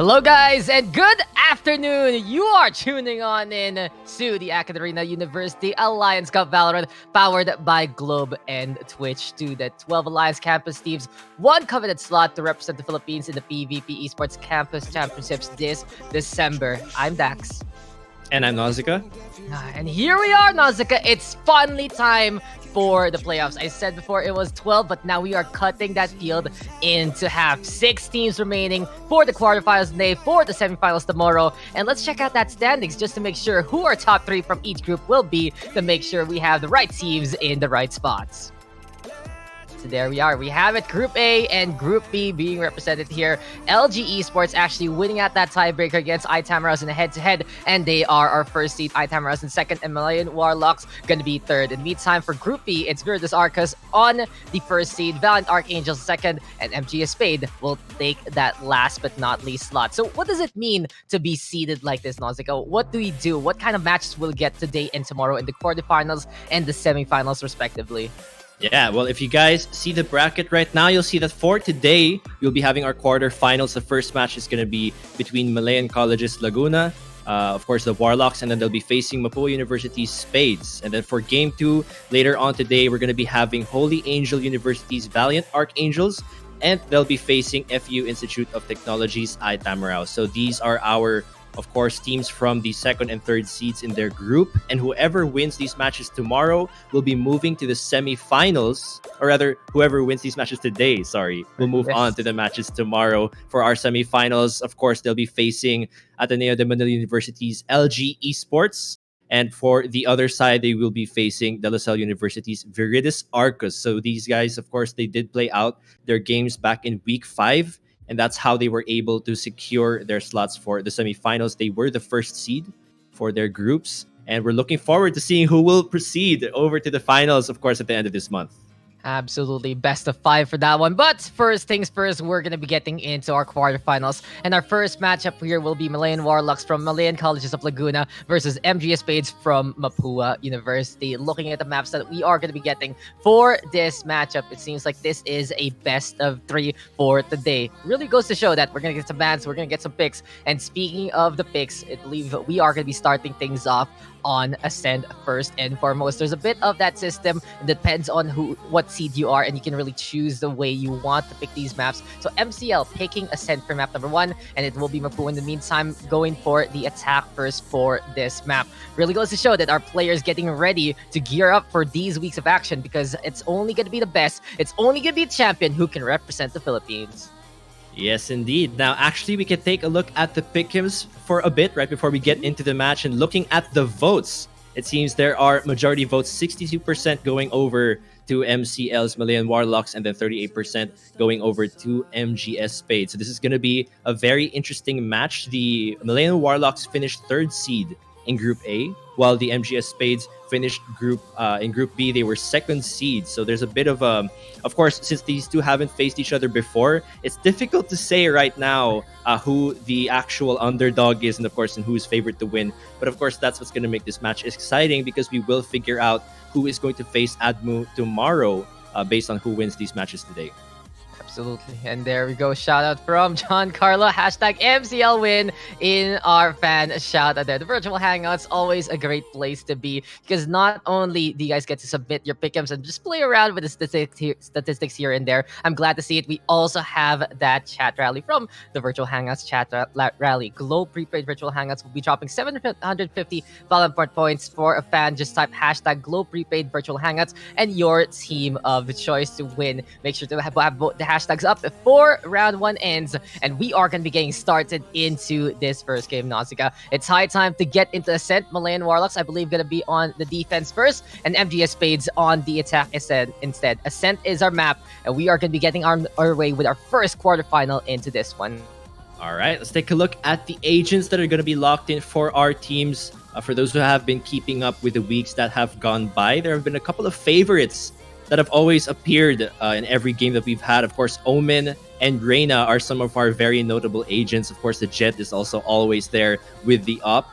Hello, guys, and good afternoon. You are tuning on in to the AcadArena University Alliance Cup Valorant, powered by Globe and Twitch. To the 12 Alliance campus teams, one coveted slot to represent the Philippines in the PvP Esports Campus Championships this December. I'm Dax. And I'm Nausicaa. And here we are, Nausicaa. It's finally time for the playoffs. I said before it was 12, but now we are cutting that field into half. 6 teams remaining for the quarterfinals today, for the semifinals tomorrow. And let's check out that standings just to make sure who our top 3 from each group will be, to make sure we have the right teams in the right spots. So there we are. We have it, Group A and Group B being represented here. LG Esports actually winning at that tiebreaker against iTamarouse in a head-to-head, and they are our first seed. iTamarouse in second, and Malayan Warlocks going to be third. In the meantime, for Group B, it's Virtus Arcus on the first seed, Valiant Archangels second, and MGS Spade will take that last but not least slot. So what does it mean to be seeded like this, Nausicaa? What do we do? What kind of matches will we get today and tomorrow in the quarterfinals and the semifinals, respectively? Yeah, well, if you guys see the bracket right now, you'll see that for today, we'll be having our quarterfinals. The first match is going to be between Malayan College's Laguna, of course, the Warlocks, and then they'll be facing Mapua University's Spades. And then for Game 2, later on today, we're going to be having Holy Angel University's Valiant Archangels, and they'll be facing FU Institute of Technology's iTamarouse. So these are our, of course, teams from the second and third seeds in their group, and whoever wins these matches tomorrow will be moving to the semifinals, or rather, whoever wins these matches today, will move on to the matches tomorrow for our semifinals. Of course, they'll be facing Ateneo de Manila University's LG Esports, and for the other side, they will be facing De La Salle University's Virtus Arcus. So these guys, of course, they did play out their games back in week 5. And that's how they were able to secure their slots for the semifinals. They were the first seed for their groups. And we're looking forward to seeing who will proceed over to the finals, of course, at the end of this month. Absolutely. Best of 5 for that one. But first things first, we're going to be getting into our quarterfinals. And our first matchup here will be Malayan Warlocks from Malayan Colleges of Laguna versus MGS Spades from Mapua University. Looking at the maps that we are going to be getting for this matchup, it seems like this is a best of 3 for today. Really goes to show that we're going to get some bans, we're going to get some picks. And speaking of the picks, I believe we are going to be starting things off on Ascend first and foremost. There's a bit of that system. It depends on what seed you are, and you can really choose the way you want to pick these maps. So MCL picking Ascend for map number 1, and it will be Mapua in the meantime going for the attack first for this map. Really goes to show that our players getting ready to gear up for these weeks of action, because it's only going to be the best, it's only going to be the champion who can represent the Philippines. Yes, indeed. Now, actually, we can take a look at the pick'ems for a bit right before we get into the match. And looking at the votes, it seems there are majority votes, 62% going over to MCL's Malayan Warlocks, and then 38% going over to MGS Spade. So this is going to be a very interesting match. The Malayan Warlocks finished 3rd seed in Group A, while the MGS Spades finished in Group B. They were 2nd seed. So there's a bit of of course, since these two haven't faced each other before, it's difficult to say right now who the actual underdog is, and of course, and who is favored to win. But of course, that's what's going to make this match exciting, because we will figure out who is going to face Admu tomorrow based on who wins these matches today. Absolutely. And there we go. Shout out from John Carlo. Hashtag MCL win in our fan shout out there. The virtual hangouts, always a great place to be, because not only do you guys get to submit your pick'ems and just play around with the statistics here and there. I'm glad to see it. We also have that chat rally from the virtual hangouts chat rally. Globe prepaid virtual hangouts will be dropping 750 Valorant points for a fan. Just type hashtag Globe prepaid virtual hangouts and your team of choice to win. Make sure to have the hashtags up before round 1 ends, and we are going to be getting started into this first game, Nausicaa. It's high time to get into Ascent. Malayan Warlocks, I believe, going to be on the defense first, and MGS Spades on the attack instead. Ascent is our map, and we are going to be getting our way with our first quarterfinal into this one. All right, let's take a look at the agents that are going to be locked in for our teams. For those who have been keeping up with the weeks that have gone by, there have been a couple of favorites that have always appeared in every game that we've had. Of course, Omen and Reyna are some of our very notable agents. Of course, the Jet is also always there with the Up.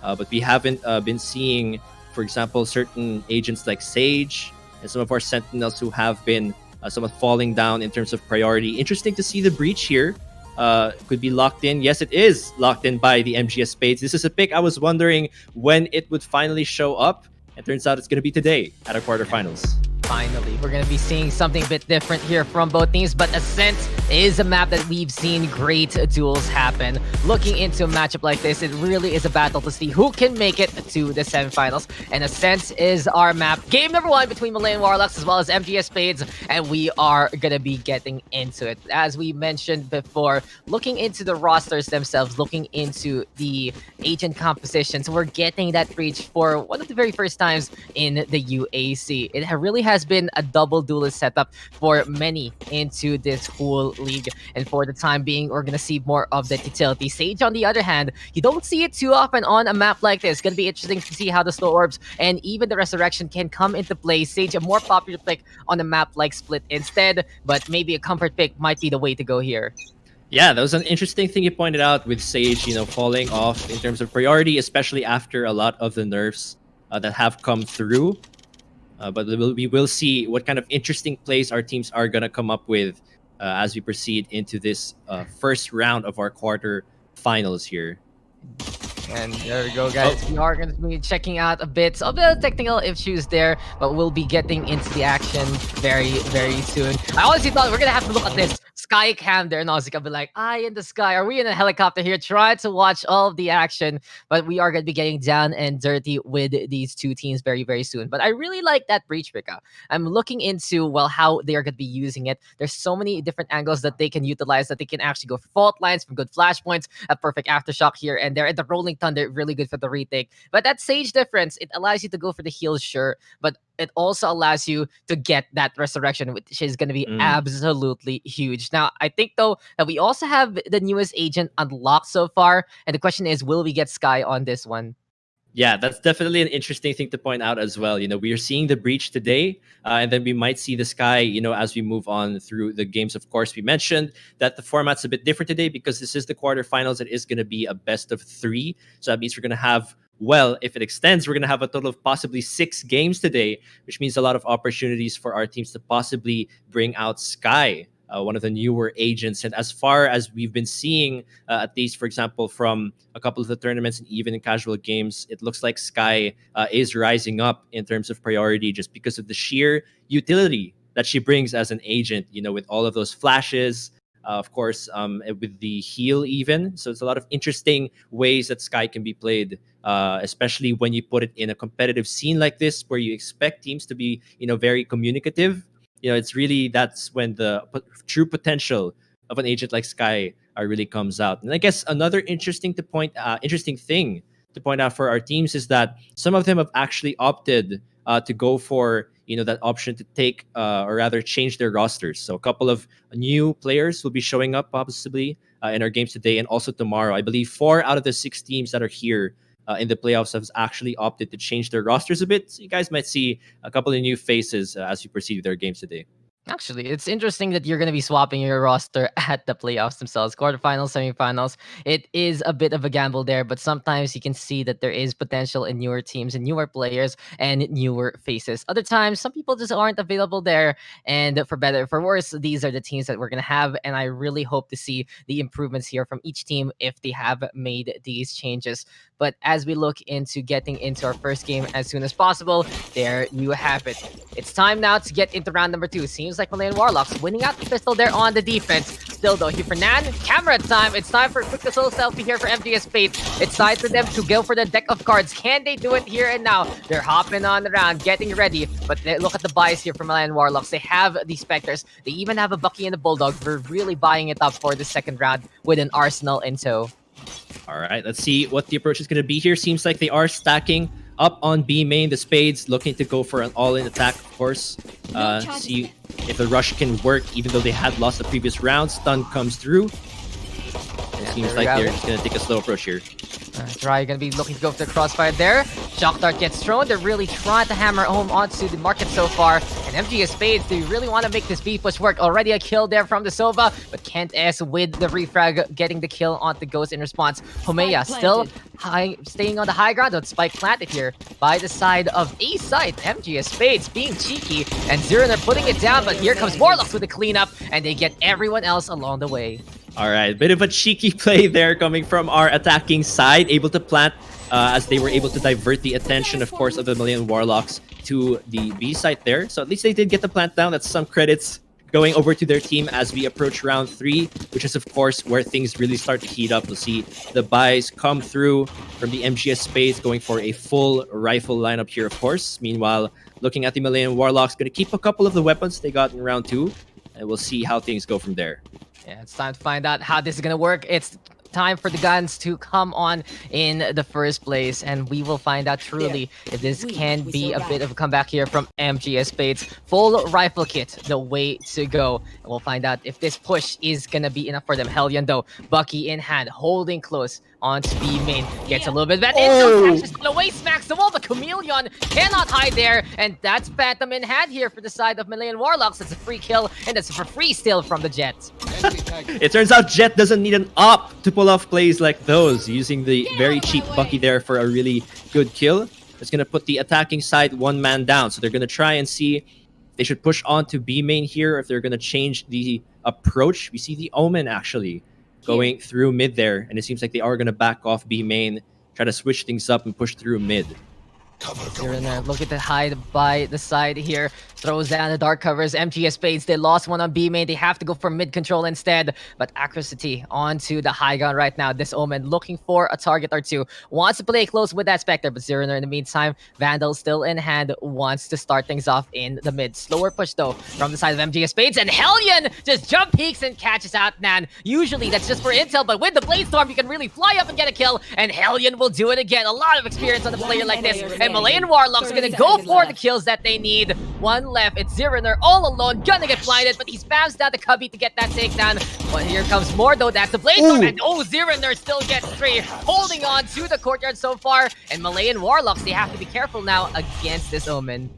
But we haven't been seeing, for example, certain agents like Sage and some of our Sentinels who have been somewhat falling down in terms of priority. Interesting to see the Breach here could be locked in. Yes, it is locked in by the MGS Spades. This is a pick I was wondering when it would finally show up. It turns out it's going to be today at our quarterfinals. Finally, we're going to be seeing something a bit different here from both teams, but Ascent is a map that we've seen great duels happen. Looking into a matchup like this, it really is a battle to see who can make it to the semifinals, and Ascent is our map. Game number 1 between Malayan Warlocks as well as MGS Spades, and we are going to be getting into it. As we mentioned before, looking into the rosters themselves, looking into the agent compositions, we're getting that breach for one of the very first times in the UAC. It really has been a double duelist setup for many into this whole league, and for the time being we're gonna see more of that utility. Sage, on the other hand, you don't see it too often on a map like this. It's gonna be interesting to see how the slow orbs and even the resurrection can come into play. Sage, a more popular pick on a map like Split instead, but maybe a comfort pick might be the way to go here. Yeah, that was an interesting thing you pointed out with Sage, falling off in terms of priority, especially after a lot of the nerfs that have come through. But we will see what kind of interesting plays our teams are going to come up with as we proceed into this first round of our quarter finals here. And there we go, guys. We are going to be checking out a bit of the technical issues there, but we'll be getting into the action very, very soon. I honestly thought we're going to have to look at this sky cam there, and I'll be like, eye in the sky. Are we in a helicopter here? Try to watch all of the action, but we are going to be getting down and dirty with these two teams very, very soon. But I really like that breach pickup. I'm looking into, well, how they are going to be using it. There's so many different angles that they can utilize, that they can actually go for fault lines, from good flashpoints, a perfect aftershock here and there, and the rolling thunder, really good for the retake. But that Sage difference, it allows you to go for the heals, sure, but it also allows you to get that resurrection, which is going to be absolutely huge. Now, I think, though, that we also have the newest agent unlocked so far, and the question is, will we get Sky on this one? Yeah, that's definitely an interesting thing to point out as well. We are seeing the breach today, and then we might see the Sky, as we move on through the games. Of course, we mentioned that the format's a bit different today because this is the quarterfinals. It is going to be a best of 3. So that means we're going to have, well, if it extends, we're going to have a total of possibly 6 games today, which means a lot of opportunities for our teams to possibly bring out Sky, one of the newer agents. And as far as we've been seeing, at least, for example, from a couple of the tournaments and even in casual games, it looks like Sky is rising up in terms of priority just because of the sheer utility that she brings as an agent, with all of those flashes, of course, with the heal even. So it's a lot of interesting ways that Sky can be played, especially when you put it in a competitive scene like this, where you expect teams to be, very communicative. It's really, that's when the true potential of an agent like Sky really comes out. And I guess another interesting thing to point out for our teams is that some of them have actually opted to go for that option to take or rather change their rosters. So a couple of new players will be showing up possibly in our games today and also tomorrow. I believe 4 out of the 6 teams that are here in the playoffs have actually opted to change their rosters a bit. So you guys might see a couple of new faces as we proceed with our games today. Actually, it's interesting that you're going to be swapping your roster at the playoffs themselves, quarterfinals, semifinals. It is a bit of a gamble there, but sometimes you can see that there is potential in newer teams and newer players and newer faces. Other times, some people just aren't available there. And for better or for worse, these are the teams that we're going to have. And I really hope to see the improvements here from each team if they have made these changes. But as we look into getting into our first game as soon as possible, there you have it. It's time now to get into round number 2. Seems like Malayan Warlocks winning out the pistol there on the defense. Still though, here for Nan, camera time. It's time for a quick solo selfie here for MGS Fate. It's time for them to go for the deck of cards. Can they do it here and now? They're hopping on around, getting ready. But look at the buys here for Malayan Warlocks. They have the Spectres. They even have a Bucky and a Bulldog. We're really buying it up for the second round with an Arsenal in tow. All right, let's see what the approach is going to be here. Seems like they are stacking up on B main. The Spades looking to go for an all-in attack, of course. See if the rush can work, even though they had lost the previous round. Stun comes through. It seems like they're just going to take a slow approach here. Dry going to be looking to go for the crossfire there. Shock Dart gets thrown. They're really trying to hammer home onto the market so far. And MGS Spades, they really want to make this B push work. Already a kill there from the Sova, but Kent S with the refrag getting the kill onto Ghost in response. Homeya still staying on the high ground, but Spike planted here by the side of A side. MGS Spades being cheeky, and Zirin are putting it down, but here comes Warlocks with the cleanup, and they get everyone else along the way. All right, bit of a cheeky play there coming from our attacking side, able to plant as they were able to divert the attention, of course, of the Malayan Warlocks to the B site there. So at least they did get the plant down. That's some credits going over to their team as we approach round 3, which is, of course, where things really start to heat up. We'll see the buys come through from the MGS space, going for a full rifle lineup here, of course. Meanwhile, looking at the Malayan Warlocks, going to keep a couple of the weapons they got in round 2, and we'll see how things go from there. Yeah, it's time to find out how this is gonna work. It's time for the guns to come on in the first place, and we will find out truly if this can be a bit of a comeback here from MGS Spades. Full rifle kit, the way to go. And we'll find out if this push is gonna be enough for them. Hellion though, Bucky in hand, holding close onto B main, gets a little bit of that intel, catches it away, smacks the wall, but Chameleon cannot hide there, and that's Phantom in hand here for the side of Malayan Warlocks. It's a free kill, and that's for free still from the Jet. It turns out Jet doesn't need an op to pull off plays like those, using the very cheap Bucky there for a really good kill. It's going to put the attacking side one man down, so they're going to try and see if they should push on to B main here, or if they're going to change the approach. We see the Omen actually going through mid there, and it seems like they are going to back off B main, try to switch things up and push through mid. There, look at the hide by the side here. Throws down the dark covers. MGS Spades, they lost one on B main. They have to go for mid control instead. But accuracy onto the high ground right now. This Omen looking for a target or two. Wants to play close with that Spectre, but Ziriner in the meantime, Vandal still in hand, wants to start things off in the mid. Slower push though from the side of MGS Spades, and Hellion just jump peeks and catches out Nan. Usually that's just for intel, but with the Blade Storm, you can really fly up and get a kill, and Hellion will do it again. A lot of experience on a player like this, and Malayan Warlock's gonna go for the kills that they need. One left, it's Ziriner all alone, gonna get blinded, but he spams down the cubby to get that takedown. But here comes more though, that's the Blade Storm, and Ziriner still gets free, holding on to the courtyard so far, and Malayan Warlocks, they have to be careful now against this Omen.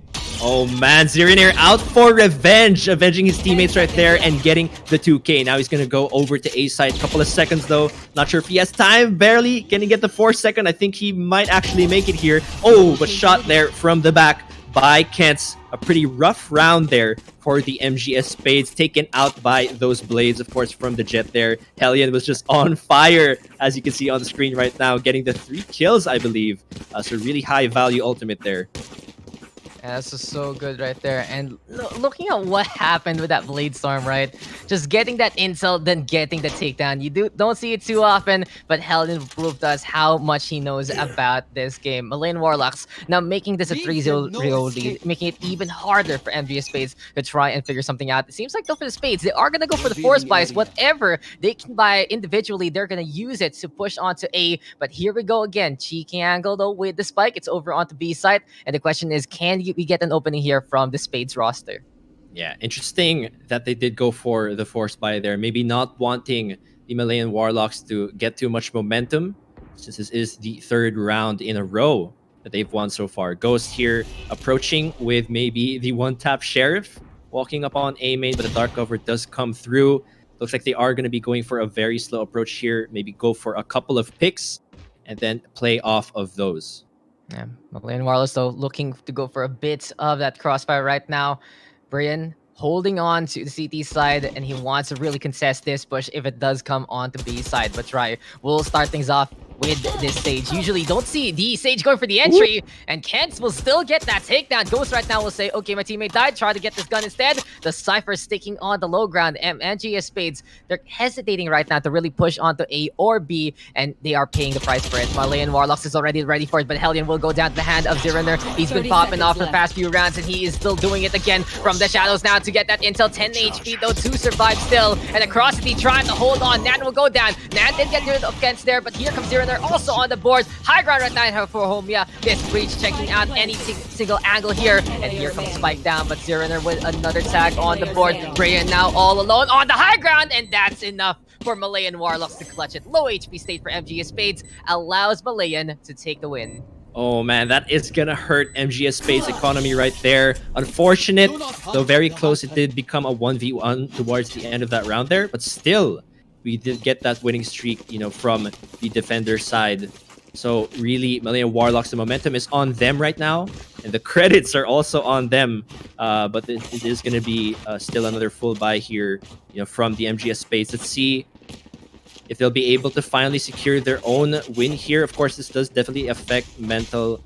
Oh man, Ziriner out for revenge, avenging his teammates right there and getting the 2K. Now he's going to go over to A side. Couple of seconds though. Not sure if he has time. Barely. Can he get the 4-second? I think he might actually make it here. Oh, but shot there from the back by Kents. A pretty rough round there for the MGS Spades, taken out by those blades, of course, from the Jet there. Hellion was just on fire, as you can see on the screen right now, getting the 3 kills, I believe. So really high value ultimate there. Yeah, this is so good right there. And looking at what happened with that Blade Storm, right? Just getting that intel, then getting the takedown. You don't see it too often, but Hellion proved us how much he knows about this game. Malayan Warlocks now making this a 3-0 lead, making it even harder for MGS Spades to try and figure something out. It seems like though for the Spades, they are going to go for the force buys. Whatever they can buy individually, they're going to use it to push onto A. But here we go again. Cheeky angle though with the spike. It's over onto B side. And the question is, can we get an opening here from the Spades roster? Yeah, interesting that they did go for the force buy there. Maybe not wanting the Malayan Warlocks to get too much momentum, since this is the 3rd round in a row that they've won so far. Ghost here approaching with maybe the one-tap Sheriff, walking up on A main, but the dark cover does come through. Looks like they are going to be going for a very slow approach here. Maybe go for a couple of picks and then play off of those. Yeah, Malayan Warlocks though looking to go for a bit of that crossfire right now. Brian holding on to the CT side, and he wants to really contest this push if it does come on to B side. But try, we'll start things off with this Sage. Usually don't see the Sage going for the entry, and Kent will still get that takedown. Ghost right now will say, okay, my teammate died, try to get this gun instead. The Cypher sticking on the low ground. MGS Spades, they're hesitating right now to really push onto A or B, and they are paying the price for it. Malayan Warlocks is already ready for it, but Hellion will go down to the hand of Ziriner. He's been popping off for the past few rounds, and he is still doing it again from the shadows now to get that intel. 10 HP though to survive still, and across the trying to hold on. Nan will go down. Nan did get rid of Kent there, but here comes Ziriner also on the board. High ground right now for Homia. This Breach checking out any single angle here, and here comes Spike down, but Ziriner with another tag on the board. Brian now all alone on the high ground, and that's enough for Malayan Warlocks to clutch it. Low HP state for MGS Spades allows Malayan to take the win. Oh man, that is gonna hurt MGS Space economy right there. Unfortunate, though very close. It did become a 1v1 towards the end of that round there, but still, we did get that winning streak, you know, from the defender side. So really, Malayan Warlocks, the momentum is on them right now, and the credits are also on them. But it is going to be still another full buy here, you know, from the MGS Space. Let's see if they'll be able to finally secure their own win here. Of course, this does definitely affect mental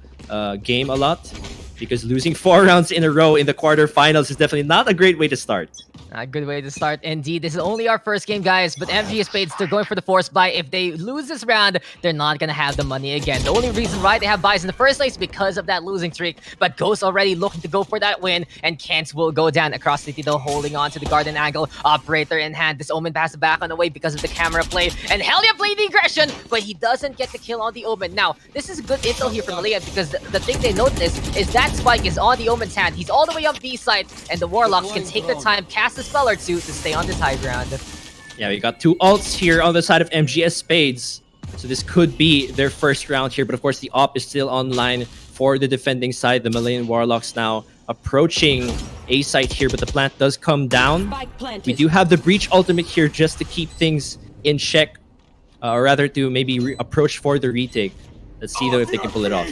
game a lot, because losing 4 rounds in a row in the quarterfinals is definitely not a great way to start. A good way to start, indeed. This is only our first game, guys, but MG Spades still going for the force buy. If they lose this round, they're not gonna have the money again. The only reason why they have buys in the first place is because of that losing streak, but Ghost already looking to go for that win, and Kent will go down across the city, though, holding on to the garden angle. Operator in hand. This Omen passes back on the way because of the camera play, and Helia played the aggression, but he doesn't get the kill on the Omen. Now, this is good intel here from Malaya, because the thing they notice is that Spike is on the Omen's hand. He's all the way up B side, and the Warlocks can take the time, cast a spell or two to stay on this high ground. Yeah, we got 2 ults here on the side of MGS Spades. So this could be their first round here, but of course the op is still online for the defending side. The Malayan Warlocks now approaching A site here, but the plant does come down. We do have the Breach ultimate here just to keep things in check, or rather to maybe approach for the retake. Let's see though if they can pull it off.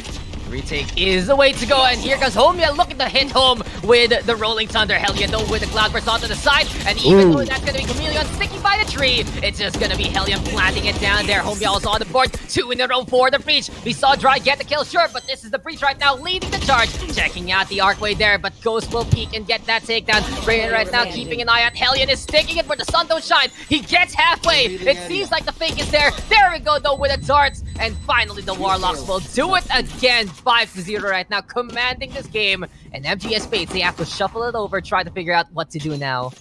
Retake is the way to go, and here comes Homia looking to hit home with the Rolling Thunder. Helia though with the Cloudburst onto the side, and even though that's gonna be Chameleon sticking by the tree, it's just gonna be Hellion planting it down there. Homia also on the board, 2 in a row for the Breach. We saw Dry get the kill, sure, but this is the Breach right now leading the charge, checking out the arcway there, but Ghost will peek and get that takedown. Brayden right now keeping an eye out. Hellion is sticking it where the sun don't shine. He gets halfway. It seems like the fake is there. There we go though with the darts, and finally the Warlocks will do it again. 5-0 right now, commanding this game. And MGS Spades, they have to shuffle it over, try to figure out what to do now.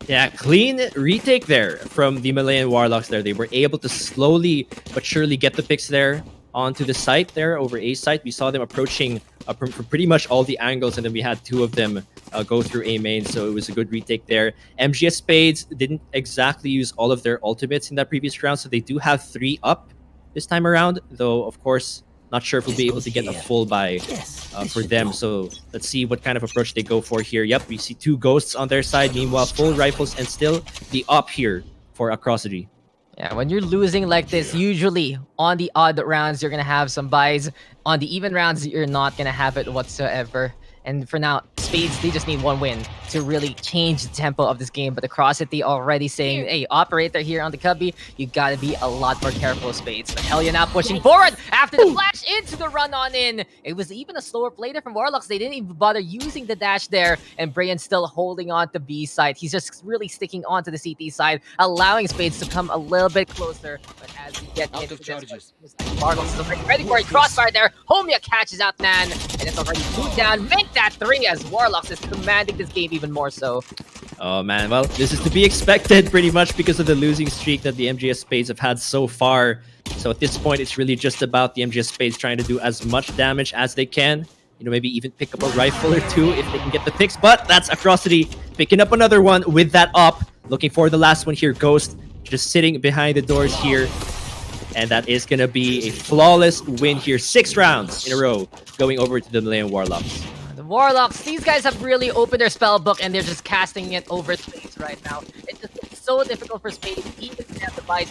Yeah, clean retake there from the Malayan Warlocks there. They were able to slowly but surely get the picks there onto the site there, over A site. We saw them approaching from pretty much all the angles, and then we had 2 of them go through A main, so it was a good retake there. MGS Spades didn't exactly use all of their ultimates in that previous round, so they do have 3 up this time around, though of course not sure if we'll be able to get a full buy for them. So let's see what kind of approach they go for here. Yep, we see 2 ghosts on their side. Meanwhile, full rifles and still the op here for Atrocity. Yeah, when you're losing like this, usually on the odd rounds, you're going to have some buys. On the even rounds, you're not going to have it whatsoever. And for now, Spades, they just need 1 win to really change the tempo of this game. But the Crossity already saying, hey, Operator here on the Cubby, you gotta be a lot more careful, Spades. But Helia now pushing forward after the flash into the run on in. It was even a slower play there from Warlocks. They didn't even bother using the dash there. And Brian still holding on to B side. He's just really sticking onto the CT side, allowing Spades to come a little bit closer. But as we get into this, Warlocks is already ready for a crossfire there. Homia catches out Nan, and it's already 2 down. Make that 3 as Warlocks is commanding this game even more so. Oh man, well, this is to be expected pretty much because of the losing streak that the MGS Spades have had so far. So at this point, it's really just about the MGS Spades trying to do as much damage as they can. You know, maybe even pick up a rifle or 2 if they can get the picks. But that's Atrocity picking up another one with that op. Looking for the last one here. Ghost just sitting behind the doors here. And that is going to be a flawless win here. 6 rounds in a row going over to the Malayan Warlocks. The Warlocks, these guys have really opened their spell book and they're just casting it over Spades right now. It's so difficult for Spades, even if they have the buys.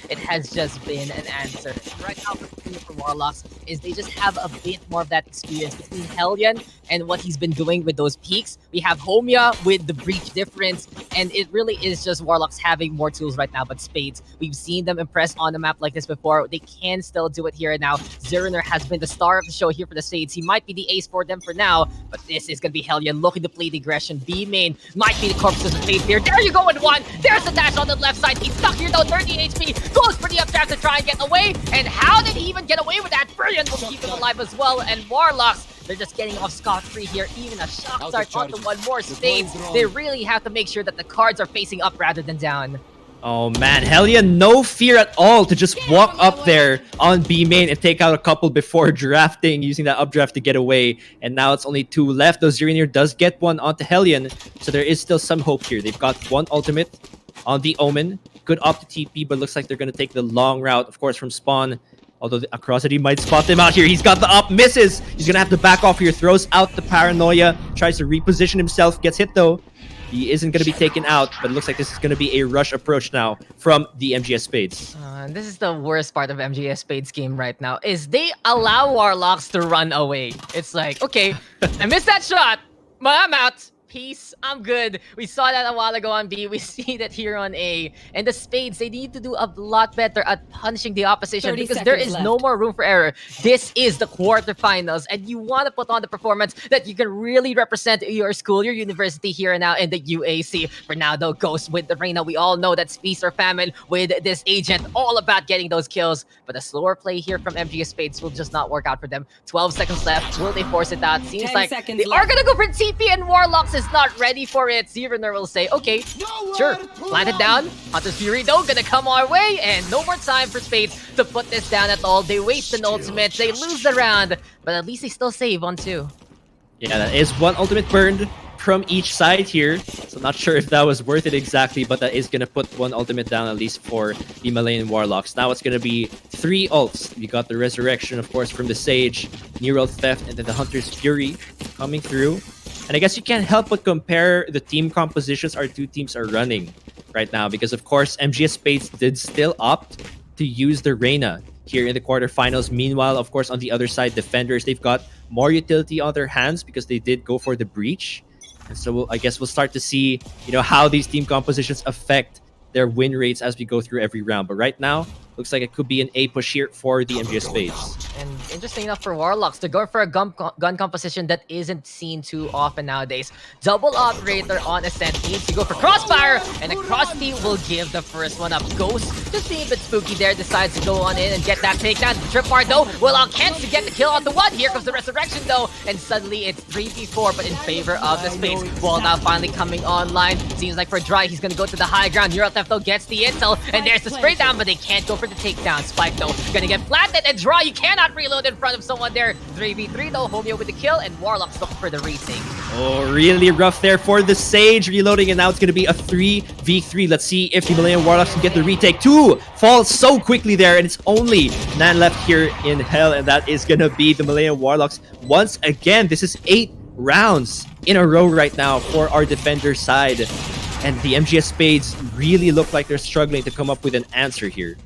It has just been an answer. Right now, for Warlocks is they just have a bit more of that experience between Hellion and what he's been doing with those peaks. We have Homia with the Breach difference, and it really is just Warlocks having more tools right now. But Spades, we've seen them impress on a map like this before. They can still do it here and now. Zeriner has been the star of the show here for the Spades. He might be the ace for them for now, but this is going to be Hellion looking to play the aggression. B main might be the corpses of Spades here. There you go with 1. There's the dash on the left side. He's stuck here though, 30 HP. Goes for the updraft to try and get away. And how did he even get away with that? Brilliant will keep him alive as well. And Warlocks, they're just getting off scot-free here. Even a shock start onto 1 more Spades. They really have to make sure that the cards are facing up rather than down. Oh man, Hellion, no fear at all to just walk up there on B main and take out a couple before drafting, using that updraft to get away. And now it's only 2 left. Though Zirinir does get 1 onto Hellion, so there is still some hope here. They've got 1 ultimate on the Omen. Good up to TP, but looks like they're going to take the long route, of course, from spawn. Although the Atrocity might spot them out here. He's got the up, misses. He's going to have to back off here, throws out the Paranoia, tries to reposition himself, gets hit though. He isn't going to be taken out, but it looks like this is going to be a rush approach now from the MGS Spades. This is the worst part of MGS Spades game right now, is they allow Warlocks to run away. It's like, okay, I missed that shot, but I'm out. peace. I'm good. We saw that a while ago on B. We see that here on A. And the Spades, they need to do a lot better at punishing the opposition because there is no more room for error. This is the quarterfinals, and you want to put on the performance that you can really represent your school, your university here and now in the UAC. For now, though, Ghost with the Reina, we all know that's feast or famine with this agent, all about getting those kills. But a slower play here from MGS Spades will just not work out for them. 12 seconds left. Will they force it out? Seems like they are gonna go for TP, and Warlocks is not ready for it. Zeroner will say, okay, sure, plant it down. Hunter's Fury, though, gonna come our way, and no more time for Spades to put this down at all. They waste an ultimate, they lose the round, but at least they still save on 2. Yeah, that is one ultimate burned from each side here. So not sure if that was worth it exactly, but that is going to put one ultimate down at least for the Malayan Warlocks. Now it's going to be 3 ults. We got the Resurrection, of course, from the Sage, Neural Theft, and then the Hunter's Fury coming through. And I guess you can't help but compare the team compositions our two teams are running right now because, of course, MGS Spades did still opt to use the Reina here in the quarterfinals. Meanwhile, of course, on the other side, Defenders, they've got more utility on their hands because they did go for the Breach. And so I guess we'll start to see, how these team compositions affect their win rates as we go through every round. But right now, looks like it could be an A push here for the MGS Spades. And interesting enough for Warlocks, they're going for a gun composition that isn't seen too often nowadays. Double Operator on Ascent needs to go for Crossfire, and the Crossfire will give the first one up. Ghost, just being a bit spooky there, decides to go on in and get that takedown. Tripwire though, will on Kent to get the kill on the one. Here comes the Resurrection though, and suddenly it's 3v4, but in favor of the Spades. Wall now finally coming online. Seems like for Dry, he's gonna go to the high ground. Neural Theft though gets the intel, and there's the spray down, but they can't go for the takedown. Spike though, gonna get planted, and Dry, you cannot reload in front of someone there. 3v3 though, Homeo with the kill, and Warlock's looking for the retake. Oh, really rough there for the Sage reloading, and now it's gonna be a 3v3. Let's see if the Malayan Warlocks can get the retake. 2 falls so quickly there, and it's only Nan left here in Hell, and that is gonna be the Malayan Warlocks once again. This is 8 rounds in a row right now for our Defender side, and the MGS Spades really look like they're struggling to come up with an answer here.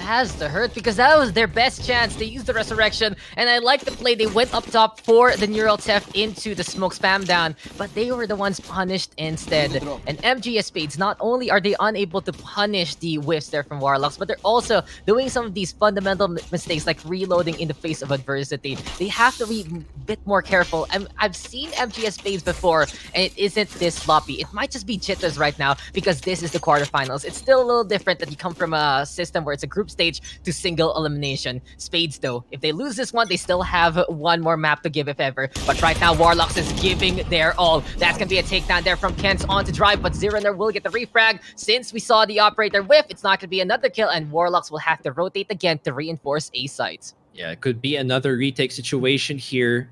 Has to hurt because that was their best chance. They used the Resurrection, and I like the play. They went up top for the Neural Theft into the smoke spam down, but they were the ones punished instead. And MGS Spades, not only are they unable to punish the whiffs there from Warlocks, but they're also doing some of these fundamental mistakes like reloading in the face of adversity. They have to be a bit more careful. I've seen MGS Spades before, and it isn't this sloppy. It might just be jitters right now because this is the quarterfinals. It's still a little different that you come from a system where it's a group stage to single elimination. Spades though, if they lose this one, they still have one more map to give if ever. But right now, Warlocks is giving their all. That's gonna be a takedown there from Kent on to Drive, but Zeroner will get the refrag. Since we saw the Operator whiff, it's not gonna be another kill, and Warlocks will have to rotate again to reinforce A sites. Yeah, it could be another retake situation here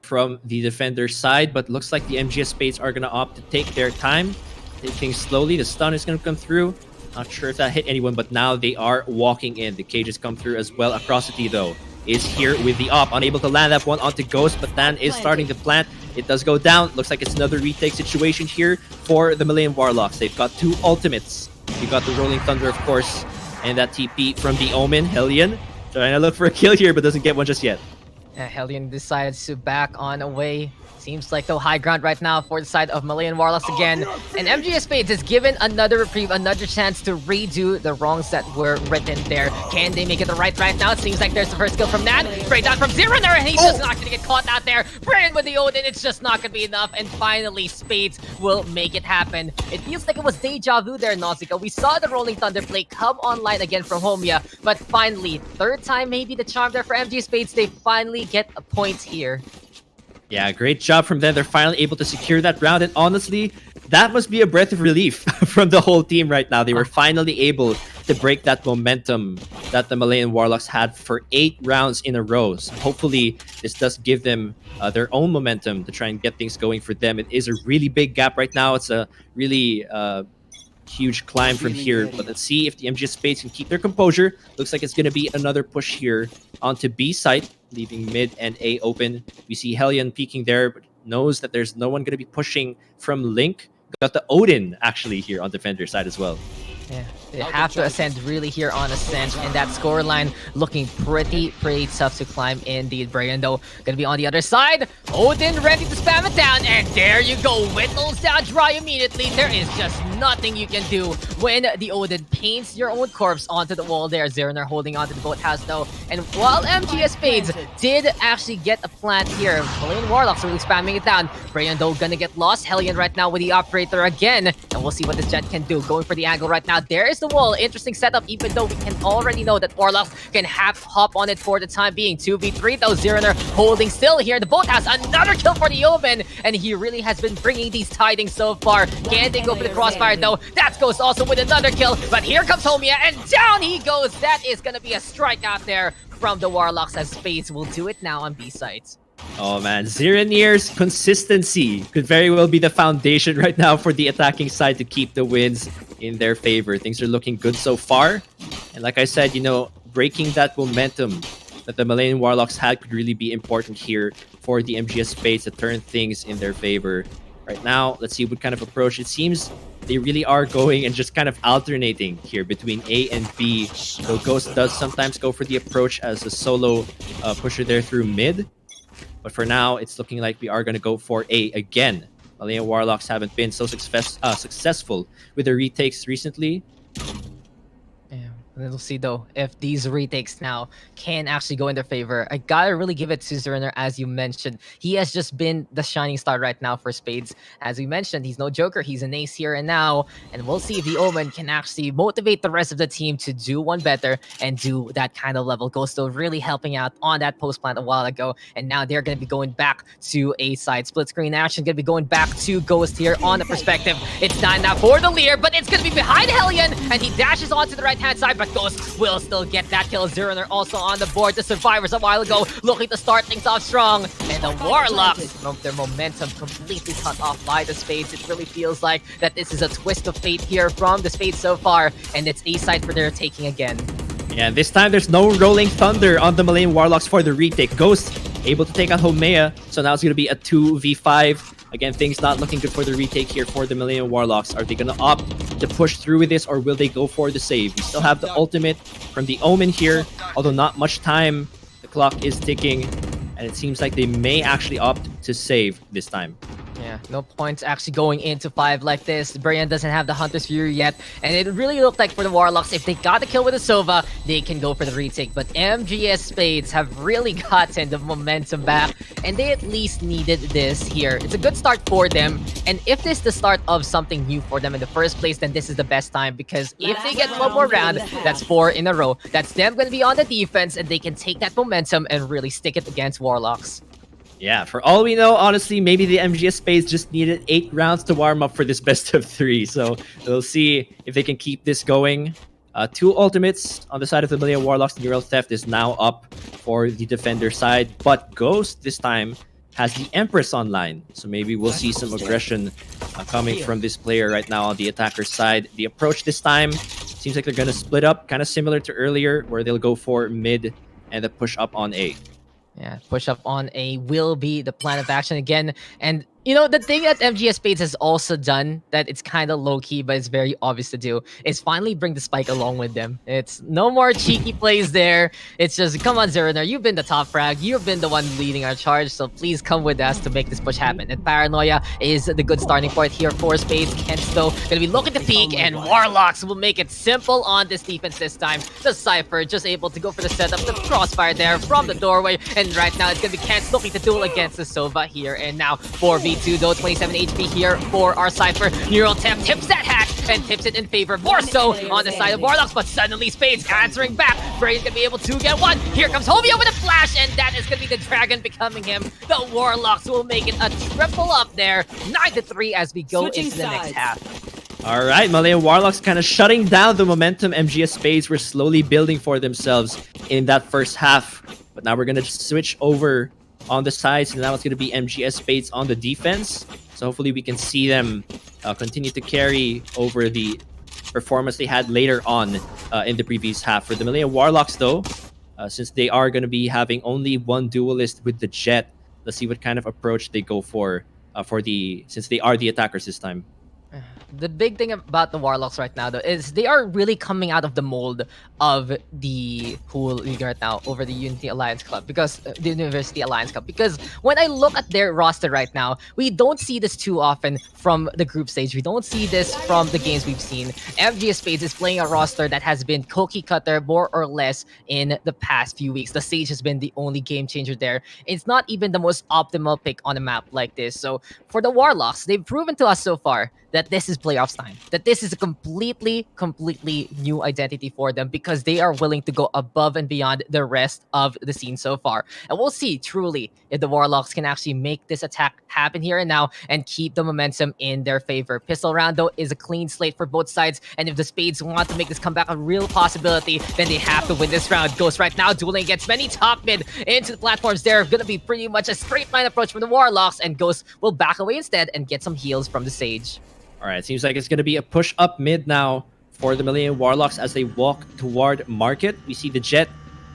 from the Defender side, but looks like the MGS Spades are gonna opt to take their time, take things slowly. The stun is gonna come through. Not sure if that hit anyone, but now they are walking in. The cages come through as well. Atrocity, though, is here with the op. Unable to land that one onto Ghost, but Dan is starting to plant. It does go down. Looks like it's another retake situation here for the Malayan Warlocks. They've got 2 ultimates. You got the Rolling Thunder, of course, and that TP from the Omen. Hellion trying to look for a kill here, but doesn't get one just yet. Hellion decides to back on away. Seems like though high ground right now for the side of Malayan Warlocks again. And MGS Spades is given another reprieve, another chance to redo the wrongs that were written there. Can they make it right now? It seems like there's the first kill from Nad. Straight down from Zeroner, and he's just not going to get caught out there. Brian with the Odin, it's just not going to be enough. And finally, Spades will make it happen. It feels like it was deja vu there, Nausicaa. We saw the Rolling Thunder play come online again from Homia, but finally, third time maybe the charm there for MGS Spades. They finally get a point here. Yeah, great job from them. They're finally able to secure that round. And honestly, that must be a breath of relief from the whole team right now. They were finally able to break that momentum that the Malayan Warlocks had for 8 rounds in a row. So hopefully, this does give them their own momentum to try and get things going for them. It is a really big gap right now. It's a really huge climb from here, but let's see if the MGS Spades can keep their composure. Looks like it's going to be another push here onto B site, leaving mid and A open. We see Hellion peeking there, but knows that there's no one going to be pushing from Link. Got the Odin actually here on Defender side as well. Yeah, they have to ascend really here on Ascent, and that scoreline looking pretty tough to climb indeed. Brian though gonna be on the other side. Odin ready to spam it down, and there you go. Whittles down dry immediately. There is just nothing you can do when the Odin paints your own corpse onto the wall there. Zeranar holding onto the boathouse though. And while MGS Spades did actually get a plant here, Malayan Warlocks really spamming it down. Brayan though gonna get lost. Hellion right now with the operator again. And we'll see what this Jet can do. Going for the angle right now. There is the wall. Interesting setup, even though we can already know that Warlocks can hop on it for the time being. 2v3 though. Zeranar holding still here. The boathouse, another kill for the Omen. And he really has been bringing these tidings so far. Can they go for the crossfire though? That goes also with another kill. But here comes Homia, and down he goes. That is gonna be a strike out there from the Warlocks, as Spades will do it now on B sides. Oh man, Zeranir's consistency could very well be the foundation right now for the attacking side to keep the wins in their favor. Things are looking good so far. And like I said, you know, breaking that momentum that the Malayan Warlocks had could really be important here for the MGS Spades to turn things in their favor. Right now, let's see what kind of approach. It seems they really are going and just kind of alternating here between A and B. So Ghost does sometimes go for the approach as a solo pusher there through mid. But for now, it's looking like we are going to go for A again. Malayan Warlocks haven't been so successful with the retakes recently. And we'll see though if these retakes now can actually go in their favor. I gotta really give it to Zeranar, as you mentioned. He has just been the shining star right now for Spades. As we mentioned, he's no joker. He's an ace here and now. And we'll see if the Omen can actually motivate the rest of the team to do one better and do that kind of level. Ghost still really helping out on that post plant a while ago. And now they're going to be going back to A side. Split screen action going to be going back to Ghost here on the perspective. It's not now for the Leer, but it's going to be behind Hellion. And he dashes onto the right hand side. But Ghost will still get that kill. Zeranar also on the board. The Survivors a while ago looking to start things off strong. And the Warlocks, their momentum completely cut off by the Spades. It really feels like that this is a twist of fate here from the Spades so far. And it's A side for their taking again. Yeah, this time there's no Rolling Thunder on the Malayan Warlocks for the retake. Ghost able to take out Homea. So now it's going to be a 2v5. Again, things not looking good for the retake here for the Malayan Warlocks. Are they going to opt to push through with this, or will they go for the save? We still have the ultimate from the Omen here, although not much time. The clock is ticking, and it seems like they may actually opt to save this time. Yeah, no points actually going into 5 like this. Brayan doesn't have the Hunter's Fury yet, and it really looked like for the Warlocks, if they got the kill with the Sova, they can go for the retake. But MGS Spades have really gotten the momentum back, and they at least needed this here. It's a good start for them, and if this is the start of something new for them in the first place, then this is the best time, because if they get one more round, that's 4 in a row. That's them going to be on the defense, and they can take that momentum and really stick it against Warlocks. Yeah, for all we know, honestly, maybe the MGS Spades just needed 8 rounds to warm up for this best of 3. So we'll see if they can keep this going. 2 ultimates on the side of the Malayan Warlocks. Neural Theft is now up for the defender side. But Ghost this time has the Empress online. So maybe we'll see some aggression coming from this player right now on the attacker side. The approach this time seems like they're going to split up, kind of similar to earlier, where they'll go for mid and the push up on A. Yeah, push up on A will be the plan of action again. And, you know, the thing that MGS Spades has also done that it's kind of low-key, but it's very obvious to do, is finally bring the spike along with them. It's no more cheeky plays there. It's just, come on, Zeranar, you've been the top frag. You've been the one leading our charge, so please come with us to make this push happen. And Paranoia is the good starting point here for Spades. Kent's, though, going to be looking to peek, and Warlocks will make it simple on this defense this time. The Cypher just able to go for the setup, the crossfire there from the doorway, and right now it's going to be Kent's looking to duel against the Sova here. And now 4v2 though, 27 HP here for our Cypher. Neural Theft tips that hack and tips it in favor more so on the side of Warlocks, but suddenly Spades answering back. Brayan's gonna be able to get one. Here comes Homia with a flash, and that is gonna be the Dragon becoming him. The Warlocks will make it a triple up there. 9-3 as we go into the next half. All right, Malayan Warlocks kind of shutting down the momentum MGS Spades were slowly building for themselves in that first half. But now we're going to switch over on the sides, and now it's going to be MGS Spades on the defense. So hopefully we can see them continue to carry over the performance they had later on in the previous half. For the Malayan Warlocks, though, since they are going to be having only one duelist with the Jet, let's see what kind of approach they go for since they are the attackers this time. The big thing about the Warlocks right now, though, is they are really coming out of the mold of the whole league right now over the Unity Alliance Club, because the University Alliance Club. Because when I look at their roster right now, we don't see this too often from the group stage. We don't see this from the games we've seen. MGS Spades is playing a roster that has been cookie cutter more or less in the past few weeks. The stage has been the only game changer there. It's not even the most optimal pick on a map like this. So for the Warlocks, they've proven to us so far that this is playoffs time, that this is a completely new identity for them, because they are willing to go above and beyond the rest of the scene so far. And we'll see truly if the Warlocks can actually make this attack happen here and now and keep the momentum in their favor. Pistol round, though, is a clean slate for both sides, and if the Spades want to make this comeback a real possibility, then they have to win this round. Ghost right now dueling against many top mid into the platforms. They're gonna be pretty much a straight line approach from the Warlocks, and Ghost will back away instead and get some heals from the Sage. All right, seems like it's going to be a push up mid now for the Malayan Warlocks as they walk toward Market. We see the Jet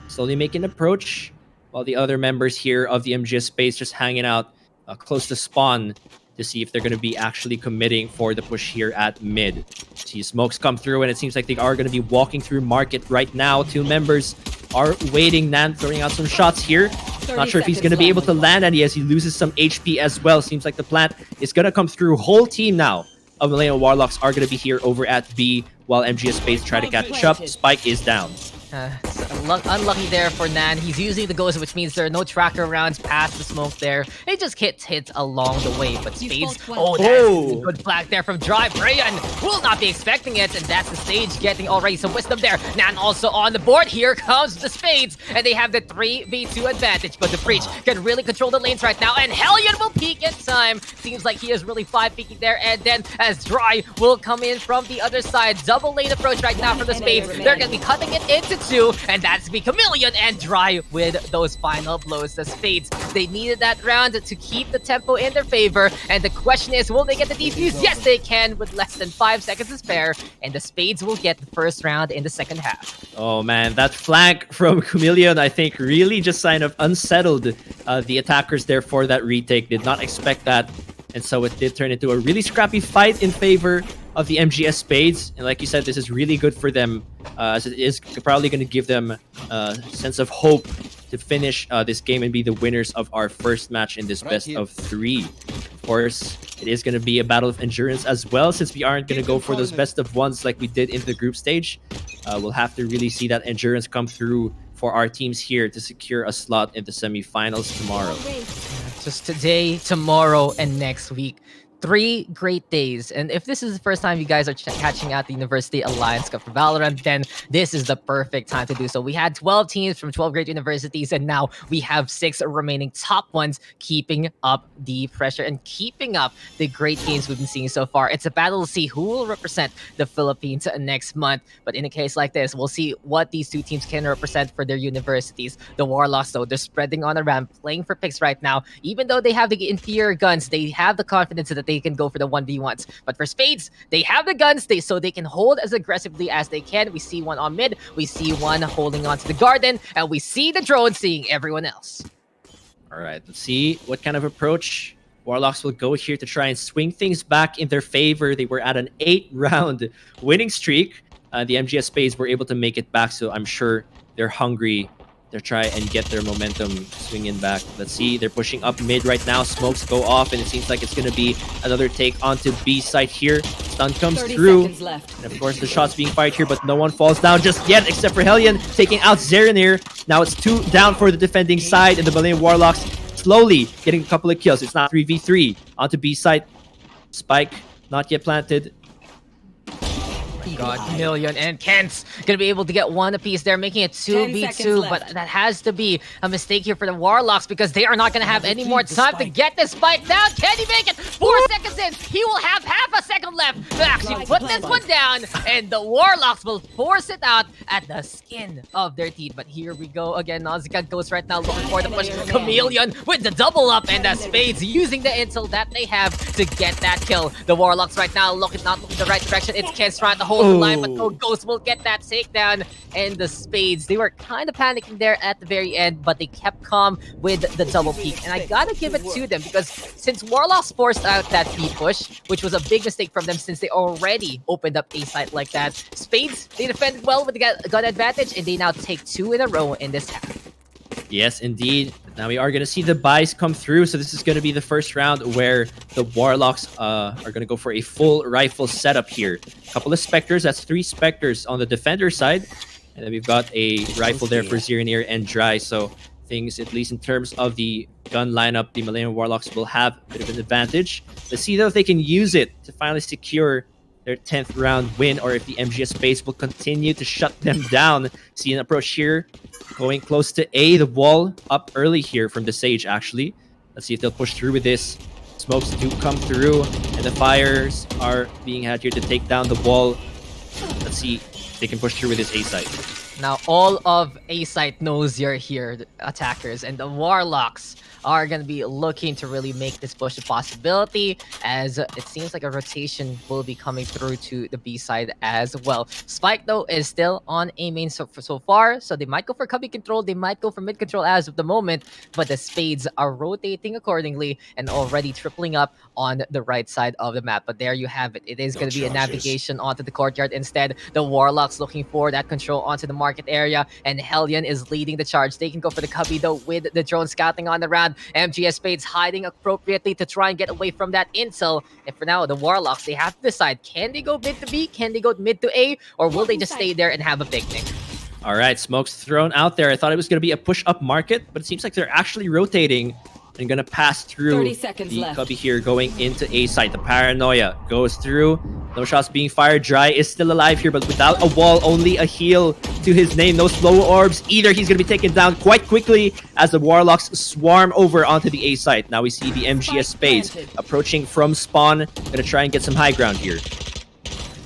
slowly making an approach, while the other members here of the MGS space just hanging out close to spawn to see if they're going to be actually committing for the push here at mid. See smokes come through, and it seems like they are going to be walking through Market right now. Two members are waiting. Nan throwing out some shots here. Not sure if he's going to be able to land any as he loses some HP as well. Seems like the plant is going to come through. Whole team now of Malayan Warlocks are going to be here over at B, while MGS Space try to catch up. Spike is down. Unlucky there for Nan. He's using the Ghost, which means there are no tracker rounds past the smoke there. It just gets hit along the way, but Spades, oh, that's a good flag there from Drive. Rayan will not be expecting it, and that's the Stage getting already some wisdom there. Nan also on the board. Here comes the Spades, and they have the 3v2 advantage, but the Breach can really control the lanes right now, and Hellion will peek in time. Seems like he is really 5 peeking there, and then as Dry will come in from the other side. Double lane approach right now from the Spades. They're going to be cutting it into 2, and that's be Chameleon and Dry with those final blows. The Spades, they needed that round to keep the tempo in their favor, and the question is, will they get the defuse? Yes, they can, with less than 5 seconds to spare, and the Spades will get the first round in the second half. Oh man, that flank from Chameleon, I think, really just kind of unsettled the attackers there for that retake. Did not expect that, and so it did turn into a really scrappy fight in favor of the MGS Spades. And like you said, this is really good for them, as it is probably going to give them a sense of hope to finish this game and be the winners of our first match in this best of 3. Of course, it is going to be a battle of endurance as well, since we aren't going to go for those best of 1s like we did in the group stage. We'll have to really see that endurance come through for our teams here to secure a slot in the semifinals tomorrow. Just today, tomorrow, and next week. 3 great days, and if this is the first time you guys are catching out the University Alliance Cup for Valorant, then this is the perfect time to do so. We had 12 teams from 12 great universities, and now we have 6 remaining top ones keeping up the pressure and keeping up the great games we've been seeing so far. It's a battle to see who will represent the Philippines next month, but in a case like this, we'll see what these 2 teams can represent for their universities. The Warlocks, though, they're spreading on the ramp, playing for picks right now. Even though they have the inferior guns, they have the confidence that they can go for the 1v1s. But for Spades, they have the guns, so they can hold as aggressively as they can. We see one on mid, we see one holding onto the garden, and we see the drone seeing everyone else. All right, let's see what kind of approach Warlocks will go here to try and swing things back in their favor. They were at an 8-round winning streak. The MGS Spades were able to make it back, so I'm sure they're hungry to try and get their momentum swinging back. Let's see, they're pushing up mid right now. Smokes go off, and it seems like it's going to be another take onto B site here. Stun comes through, and of course the shots being fired here, but no one falls down just yet except for Hellion taking out Zeranir. Now it's 2 down for the defending side, and the Malayan Warlocks slowly getting a couple of kills. It's not 3v3 onto B site. Spike not yet planted. God, Chameleon and Kent's gonna be able to get 1 apiece there, making it 2v2, but that has to be a mistake here for the Warlocks, because they are not gonna have any more time to get this spike down. Can he make it? 4 seconds in, he will have half a second left to actually put this one down, and the Warlocks will force it out at the skin of their teeth. But here we go again. Nausicaa goes right now looking for the push. Chameleon with the double up, and the Spades using the intel that they have to get that kill. The Warlocks right now not looking the right direction. It's Kent's trying to hold hold the line, but Ghost will get that takedown. And the Spades, they were kind of panicking there at the very end, but they kept calm with the double peak. And I gotta give it to them because since Warlocks forced out that B push, which was a big mistake from them since they already opened up A site like that, Spades, they defended well with the gun advantage, and they now take 2 in a row in this half. Yes, indeed. Now we are going to see the buys come through. So this is going to be the first round where the Warlocks are going to go for a full rifle setup here. A couple of Spectres. That's 3 Spectres on the defender side. And then we've got a rifle there for Ziranir and Dry. So things, at least in terms of the gun lineup, the Malayan Warlocks will have a bit of an advantage. Let's see though if they can use it to finally secure their 10th round win, or if the MGS Space will continue to shut them down. See an approach here, going close to A. The wall up early here from the Sage, actually. Let's see if they'll push through with this. Smokes do come through, and the fires are being had here to take down the wall. Let's see if they can push through with this A site. Now, all of A site knows you're here, the attackers, and the Warlocks are going to be looking to really make this push a possibility, as it seems like a rotation will be coming through to the B side as well. Spike, though, is still on A main so far, so they might go for cubby control, they might go for mid control as of the moment, but the Spades are rotating accordingly and already tripling up on the right side of the map. But there you have it. It is going to be a navigation onto the courtyard instead. The Warlocks looking for that control onto the market area, and Hellion is leading the charge. They can go for the cubby, though, with the drone scouting on the round. MGS Spades hiding appropriately to try and get away from that intel. And for now, the Warlocks, they have to decide, can they go mid to B, can they go mid to A, or will they just stay there and have a picnic? All right, smokes thrown out there. I thought it was going to be a push-up market, but it seems like they're actually rotating and going to pass through the cubby here, going into A site. The paranoia goes through. No shots being fired. Dry is still alive here, but without a wall, only a heal to his name. No slow orbs either. He's going to be taken down quite quickly as the Warlocks swarm over onto the A site. Now we see the MGS Spades approaching from spawn. Going to try and get some high ground here.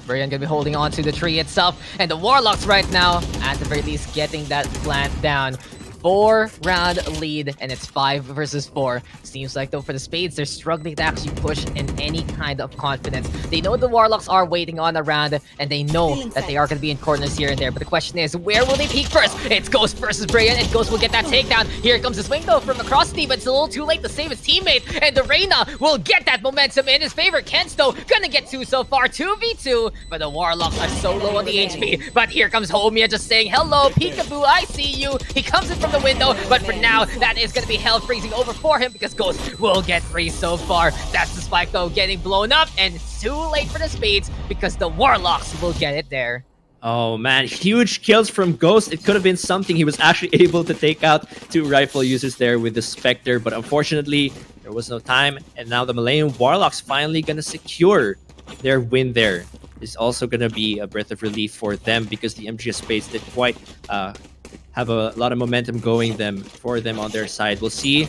Brian gonna be holding on to the tree itself, and the Warlocks right now, at the very least, getting that plant down. 4-round lead, and it's 5 versus 4. Seems like, though, for the Spades, they're struggling to actually push in any kind of confidence. They know the Warlocks are waiting on a round, and they know that they are going to be in corners here and there. But the question is, where will they peek first? It's Ghost versus Brian, and Ghost will get that takedown. Here comes the swing, though, from across the team, but it's a little too late to save his teammate, and AcadArena will get that momentum in his favor. Kensto gonna get 2 so far, 2v2, but the Warlocks are so low on the HP. But here comes Homia just saying, hello, peekaboo, I see you. He comes in from the window, but for now, that is going to be hell freezing over for him because Ghost will get free so far. That's the Spike, though, getting blown up, and it's too late for the Spades because the Warlocks will get it there. Oh man, huge kills from Ghost. It could have been something. He was actually able to take out 2 rifle users there with the Spectre, but unfortunately, there was no time, and now the Malayan Warlocks finally going to secure their win there. It's also going to be a breath of relief for them because the MGS Spades did quite have a lot of momentum going for them on their side. We'll see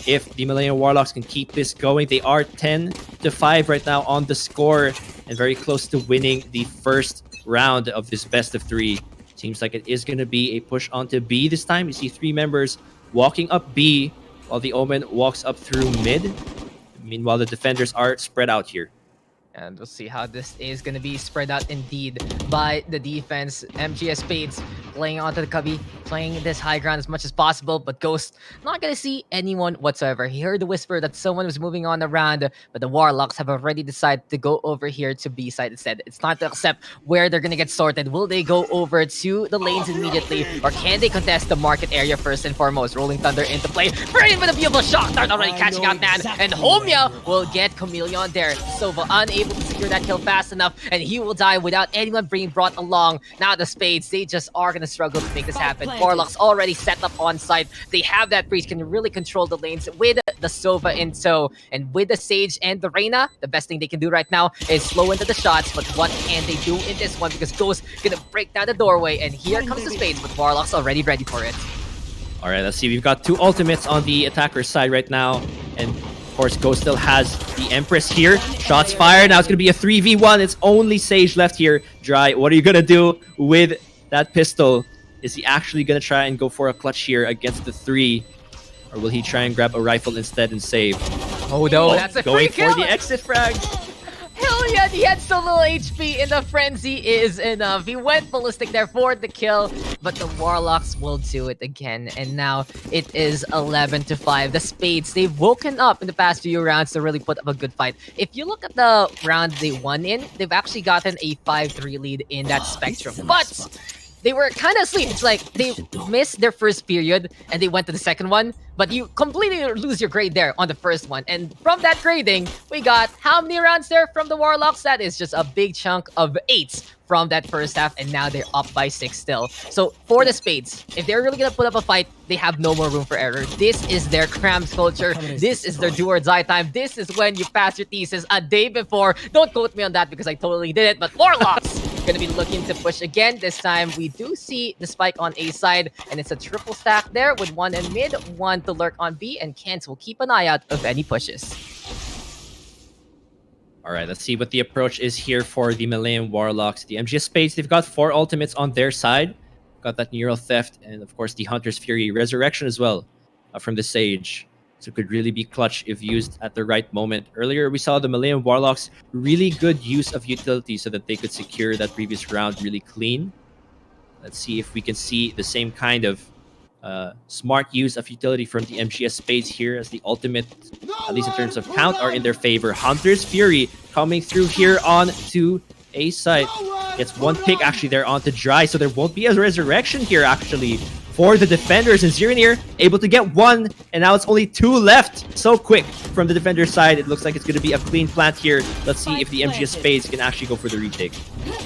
if the Malayan Warlocks can keep this going. They are 10-5 right now on the score and very close to winning the first round of this best of 3. Seems like it is going to be a push onto B this time. You see 3 members walking up B while the Omen walks up through mid. Meanwhile, the defenders are spread out here. And we'll see how this is going to be spread out indeed by the defense. MGS Spades playing onto the cubby, playing this high ground as much as possible, but Ghost not going to see anyone whatsoever. He heard the whisper that someone was moving on around, but the Warlocks have already decided to go over here to B side instead. It's time to accept where they're going to get sorted. Will they go over to the lanes immediately, or can they contest the market area first and foremost? Rolling Thunder into play. Brilliant with a beautiful shot. They're already catching out Nan, and Homia will get Chameleon there. Sova unable to secure that kill fast enough, and he will die without anyone being brought along. Now the Spades, they just are going to struggle to make this happen. Warlocks already set up on site. They have that breach, can really control the lanes with the Sova in tow. And with the Sage and the Reyna, the best thing they can do right now is slow into the shots. But what can they do in this one? Because Ghost going to break down the doorway, and here comes the Spades, but Warlocks already ready for it. All right, let's see. We've got 2 ultimates on the attacker's side right now, and of course, Ghost still has the Empress here. Shots fired. Now it's going to be a 3v1. It's only Sage left here. Dry, what are you going to do with that pistol? Is he actually going to try and go for a clutch here against the 3? Or will he try and grab a rifle instead and save? Oh no, that's a going free kill. for the exit frag. Hell yeah, And he had so little HP in the frenzy is enough. He went ballistic there for the kill, but the Warlocks will do it again. And now it is 11-5. The Spades, they've woken up in the past few rounds to really put up a good fight. If you look at the round they won in, they've actually gotten a 5-3 lead in that Spectrum. But they were kind of asleep. It's like they missed their first period and they went to the second one, but you completely lose your grade there on the first one. And from that grading, we got how many rounds there from the Warlocks? That is just a big chunk of 8 from that first half, and now they're up by 6 still. So for the Spades, if they're really gonna put up a fight, they have no more room for error. This is their cramps culture. This is their do or die time. This is when you pass your thesis a day before. Don't quote me on that because I totally did it, but Warlocks gonna be looking to push again. This time we do see the spike on A side, and it's a triple stack there with 1 in mid, 1 to lurk on B, and Kent will keep an eye out of any pushes. All right, let's see what the approach is here for the Malayan Warlocks. The MGS Spades, they've got 4 ultimates on their side. Got that Neural Theft and, of course, the Hunter's Fury Resurrection as well from the Sage. So it could really be clutch if used at the right moment. Earlier, we saw the Malayan Warlocks really good use of utility so that they could secure that previous round really clean. Let's see if we can see the same kind of smart use of utility from the MGS Spades here, as the ultimate, at least in terms of count, are in their favor. Hunter's Fury coming through here on to A side. Gets 1 pick actually there onto Dry, so there won't be a resurrection here actually for the defenders. And Ziranir able to get 1, and now it's only 2 left. So quick from the defender side. It looks like it's going to be a clean plant here. Let's see if the MGS Spades can actually go for the retake.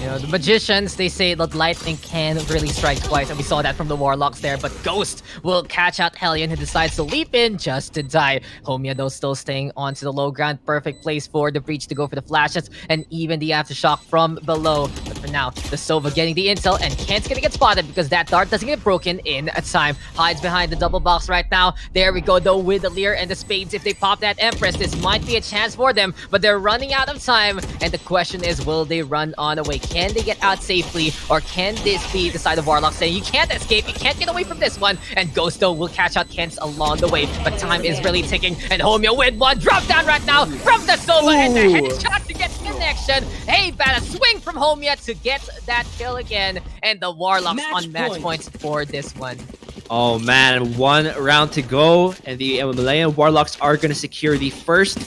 You know, the Magicians, they say that lightning can really strike twice, and we saw that from the Warlocks there, but Ghost will catch out Hellion, who decides to leap in just to die. Homia, though, still staying onto the low ground. Perfect place for the Breach to go for the flashes, and even the Aftershock from below. But for now, the Sova getting the intel, and Kent's gonna get spotted because that dart doesn't get broken in a time. Hides behind the double box right now. There we go, though, with the Leer and the Spades. If they pop that Empress, this might be a chance for them, but they're running out of time, and the question is, will they run on away? Can they get out safely, or can this be the side of Warlock saying, you can't escape, you can't get away from this one? And Ghosto will catch out Kent along the way, but time is really ticking, and Homio with 1 drop down right now from the Sova, and the headshot to get connection. Hey, bad swing from Homia to get that kill again, and the Warlocks on match points for this one. Oh man, 1 round to go, and the Malayan Warlocks are going to secure the first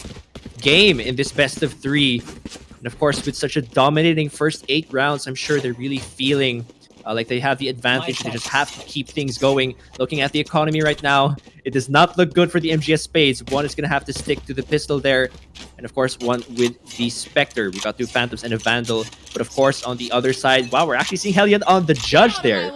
game in this best of 3. And of course, with such a dominating first 8 rounds, I'm sure they're really feeling like they have the advantage. They just have to keep things going. Looking at the economy right now, it does not look good for the MGS Spades. 1 is going to have to stick to the pistol there. And of course, 1 with the Spectre. We got 2 Phantoms and a Vandal. But of course, on the other side, wow, we're actually seeing Hellion on the Judge there.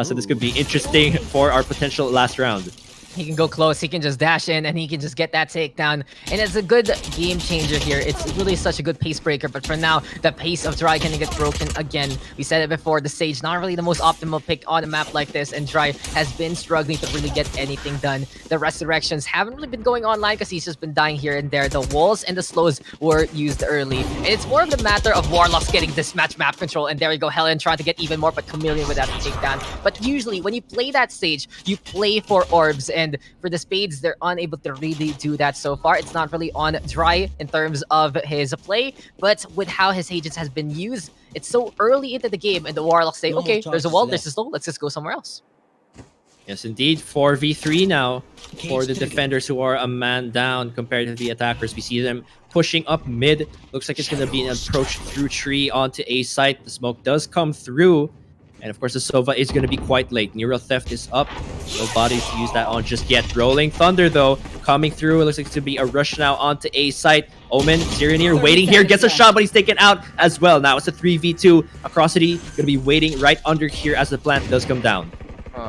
So this could be interesting for our potential last round. He can go close, he can just dash in, and he can just get that takedown. And it's a good game changer here. It's really such a good pace breaker, but for now, the pace of Dry can get broken again. We said it before, the Sage, not really the most optimal pick on a map like this, and Dry has been struggling to really get anything done. The Resurrections haven't really been going online because he's just been dying here and there. The walls and the slows were used early. And it's more of the matter of Warlocks getting this match map control, and there we go, Helen trying to get even more, but Chameleon without the takedown. But usually, when you play that Sage, you play for orbs, and for the Spades, they're unable to really do that so far. It's not really on Dry in terms of his play, but with how his agents has been used, it's so early into the game, and the Warlocks say, okay, there's a wall, there's a slow, let's just go somewhere else. Yes, indeed. 4v3 now for the defenders who are a man down compared to the attackers. We see them pushing up mid. Looks like it's going to be an approach through tree onto A site. The smoke does come through. And of course, the Sova is going to be quite late. Neural Theft is up. No bodies to use that on just yet. Rolling Thunder, though, coming through. It looks like it's going to be a rush now onto A site. Omen, Ziranir waiting here. Gets a shot, but he's taken out as well. Now it's a 3v2. Atrocity going to be waiting right under here as the plant does come down.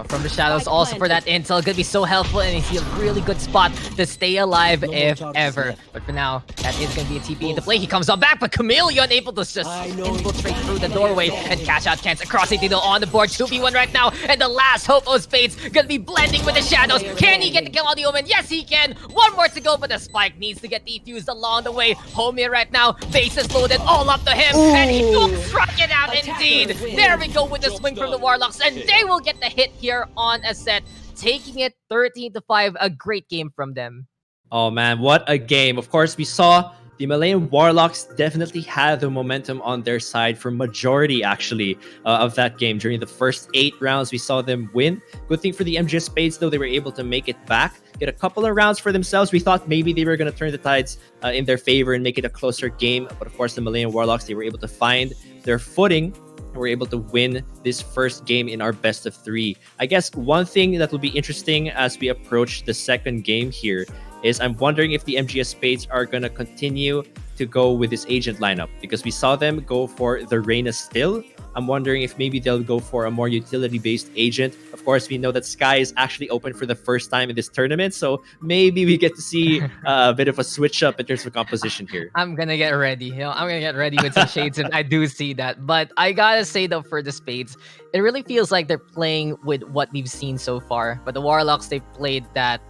From the shadows also for that intel. Gonna be so helpful, and he's a really good spot to stay alive if ever. But for now, that is gonna be a TP into play. He comes on back, but Chameleon able to just infiltrate through the doorway and catch out Kent. Across Dino on the board, 2v1 right now, and the last hope of Spades gonna be blending with the shadows. Can he get the kill on the Omen? Yes, he can. 1 more to go, but the spike needs to get defused along the way. Homie right now, base is loaded all up to him, and he will strike it out indeed. There we go with the swing from the Warlocks, and they will get the hit here on a set, taking it 13-5. A great game from them. Oh man, what a game. Of course, we saw the Malayan Warlocks definitely had the momentum on their side for majority actually of that game. During the first 8 rounds, we saw them win. Good thing for the MGS Spades though, they were able to make it back, get a couple of rounds for themselves. We thought maybe they were going to turn the tides in their favor and make it a closer game, but of course the Malayan Warlocks, they were able to find their footing and were able to win this first game in our best of 3. I guess one thing that will be interesting as we approach the second game here is I'm wondering if the MGS Spades are going to continue to go with this agent lineup, because we saw them go for the Reina still. I'm wondering if maybe they'll go for a more utility-based agent. Of course, we know that Sky is actually open for the first time in this tournament, so maybe we get to see a bit of a switch up in terms of composition here. I'm gonna get ready. I'm gonna get ready with some shades if I do see that. But I gotta say though, for the Spades, it really feels like they're playing with what we've seen so far. But the Warlocks, they played that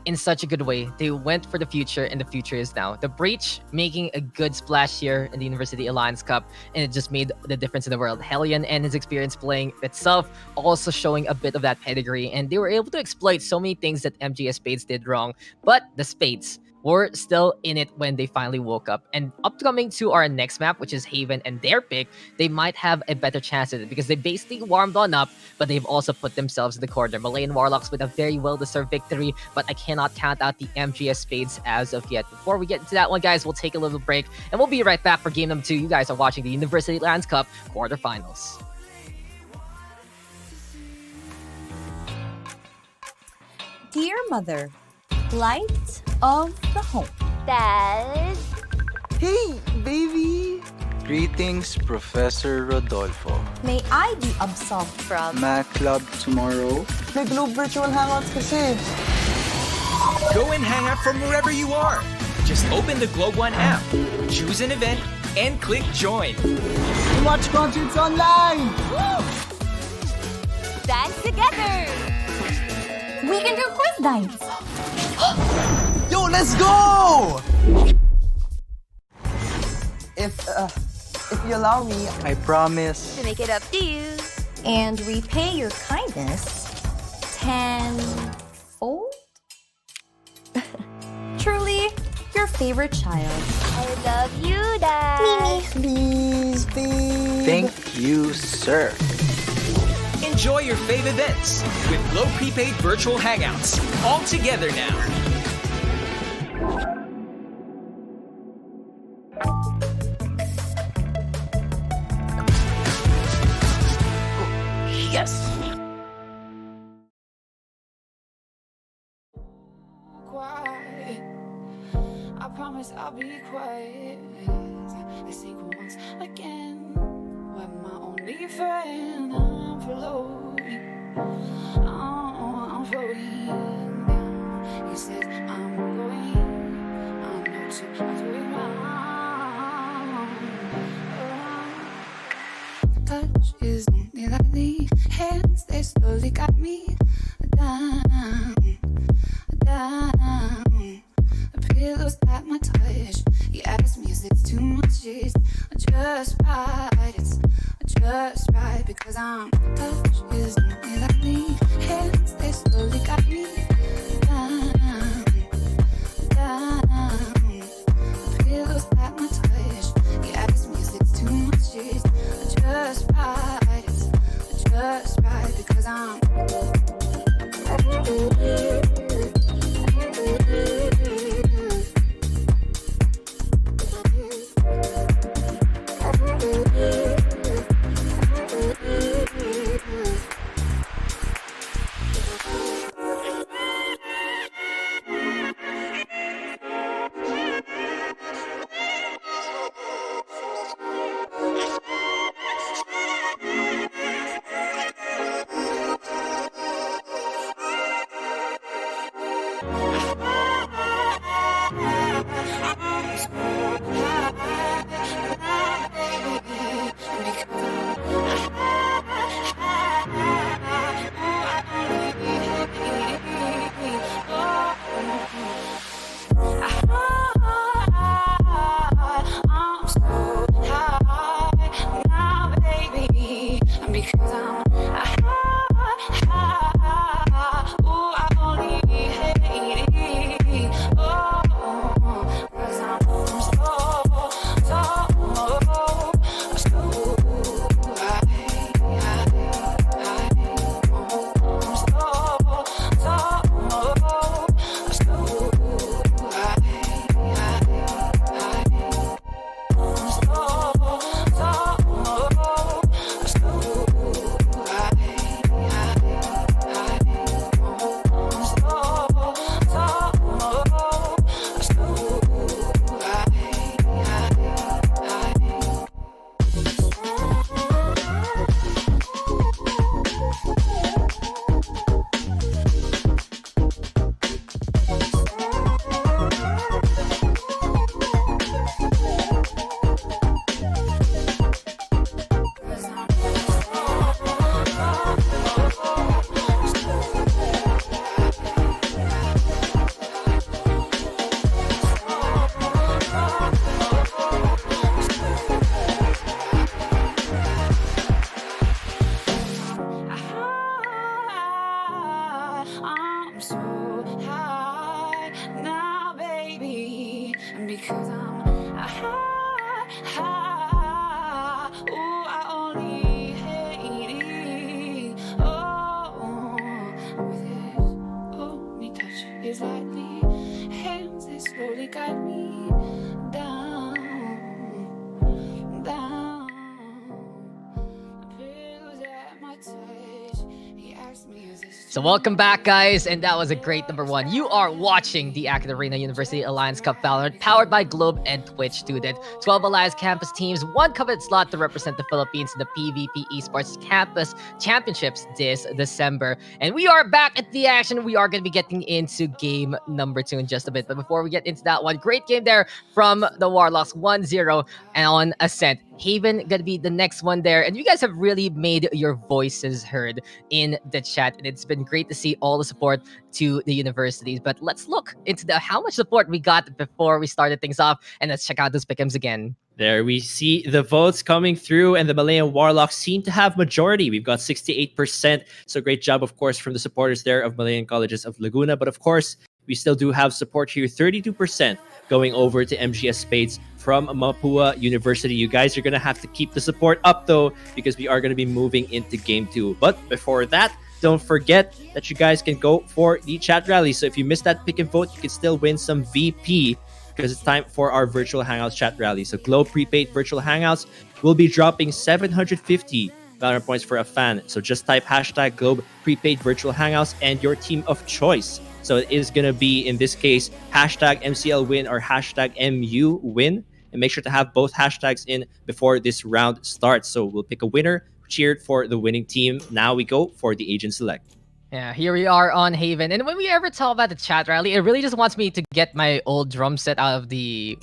in such a good way. They went for the future, and the future is now. The Breach making a good splash here in the University Alliance Cup, and it just made the difference in the world. Hellion and his experience playing itself also showing a bit of that pedigree, and they were able to exploit so many things that MGS Spades did wrong. But the Spades were still in it when they finally woke up. And upcoming to our next map, which is Haven and their pick, they might have a better chance at it because they basically warmed on up, but they've also put themselves in the corner. Malayan Warlocks with a very well-deserved victory, but I cannot count out the MGS Spades as of yet. Before we get into that one, guys, we'll take a little break, and we'll be right back for game number 2. You guys are watching the University Alliance Cup quarterfinals. Dear Mother, Light of the Home. Dad? Hey, baby! Greetings, Professor Rodolfo. May I be absolved From Math club tomorrow. Nag-Globe Virtual Hangouts kasi. Go and hang out from wherever you are. Just open the Globe One app, choose an event, and click join. Watch concerts online! dance together! We can do quiz nights. Yo, let's go! If you allow me, I promise. To make it up to you. And repay your kindness tenfold? Truly, your favorite child. I love you, Dad. Mimi. please, babe. Thank you, sir. Enjoy your fave events with Globe Prepaid Virtual Hangouts. All together now. Yes! Quiet. I promise I'll be quiet. I think once again, when my only friend, I'm floating. Oh, I'm floating down. He says I'm going. I'm not too floating round. Touch is only like the hands, they slowly got me down, down. The pillows at my touch. He asked me, is it too much? It's just right. It's just right because I'm touch is only like the hands, they slowly got me down, down. The pillows at my touch. He asked me, is it too much? It's just right. It's just right because I'm. so high now, baby. And because I'm high, ooh, I only hate it. Oh, with his only touch is lightly, hands that slowly guide me down, down. Pillows at my touch. He asked me, is this So welcome back, guys, and that was a great number one. You are watching the AcadArena University Alliance Cup Valorant, powered by Globe and Twitch Student. 12 Alliance campus teams, one coveted slot to represent the Philippines in the PvP Esports Campus Championships this December. And we are back at the action. We are going to be getting into game number 2 in just a bit. But before we get into that one, great game there from the Warlocks, 1-0 on Ascent. Haven gonna be the next one there, and you guys have really made your voices heard in the chat, and it's been great to see all the support to the universities. But let's look into how much support we got before we started things off, and let's check out those pick'ems again. There we see the votes coming through, and the Malayan Warlocks seem to have majority. We've got 68%. So great job, of course, from the supporters there of Malayan Colleges of Laguna. But of course, we still do have support here, 32% going over to MGS Spades from Mapua University. You guys are going to have to keep the support up, though, because we are going to be moving into Game 2. But before that, don't forget that you guys can go for the chat rally. So if you missed that pick and vote, you can still win some VP, because it's time for our Virtual Hangouts chat rally. So Globe Prepaid Virtual Hangouts will be dropping 750 Valorant points for a fan. So just type hashtag Globe Prepaid Virtual Hangouts and your team of choice. So it is going to be, in this case, hashtag MCL win or hashtag MU win. And make sure to have both hashtags in before this round starts. So we'll pick a winner, cheered for the winning team. Now we go for the agent select. Yeah, here we are on Haven. And when we ever talk about the chat rally, it really just wants me to get my old drum set out of the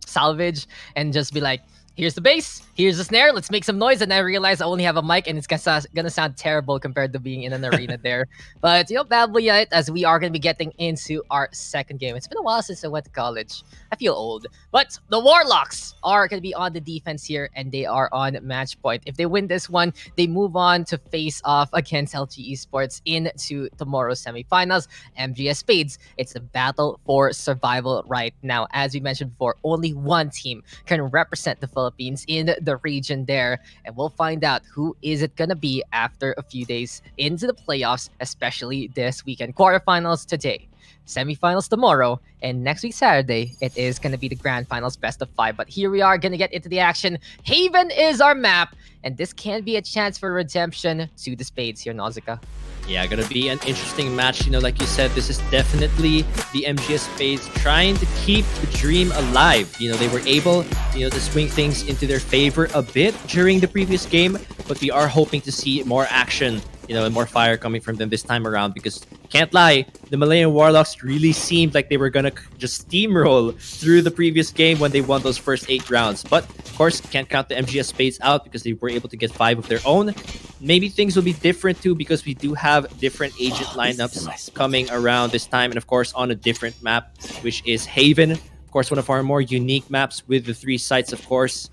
salvage and just be like, here's the bass, here's the snare, let's make some noise. And I realize I only have a mic and it's gonna sound terrible compared to being in an arena there. But, bad boy yet, as we are gonna be getting into our second game. It's been a while since I went to college. I feel old. But the Warlocks are gonna be on the defense here, and they are on match point. If they win this one, they move on to face off against LG Esports into tomorrow's semifinals. MGS Spades, it's a battle for survival right now. As we mentioned before, only one team can represent the Philippines in the region there, and we'll find out who is it gonna be after a few days into the playoffs, especially this weekend. Quarterfinals today, semifinals tomorrow, and next week Saturday it is gonna be the grand finals, best of 5. But here we are gonna get into the action. Haven is our map, and this can be a chance for redemption to the Spades here, Nausicaa. Yeah, gonna be an interesting match. Like you said, this is definitely the MGS Spades trying to keep the dream alive. They were able, to swing things into their favor a bit during the previous game, but we are hoping to see more action, and more fire coming from them this time around, because can't lie, the Malayan Warlocks really seemed like they were gonna just steamroll through the previous game when they won those first 8 rounds. But of course, can't count the MGS Spades out because they were able to get 5 of their own. Maybe things will be different too, because we do have different agent lineups coming around this time, and of course on a different map, which is Haven. Of course, one of our more unique maps with the 3 sites, of course.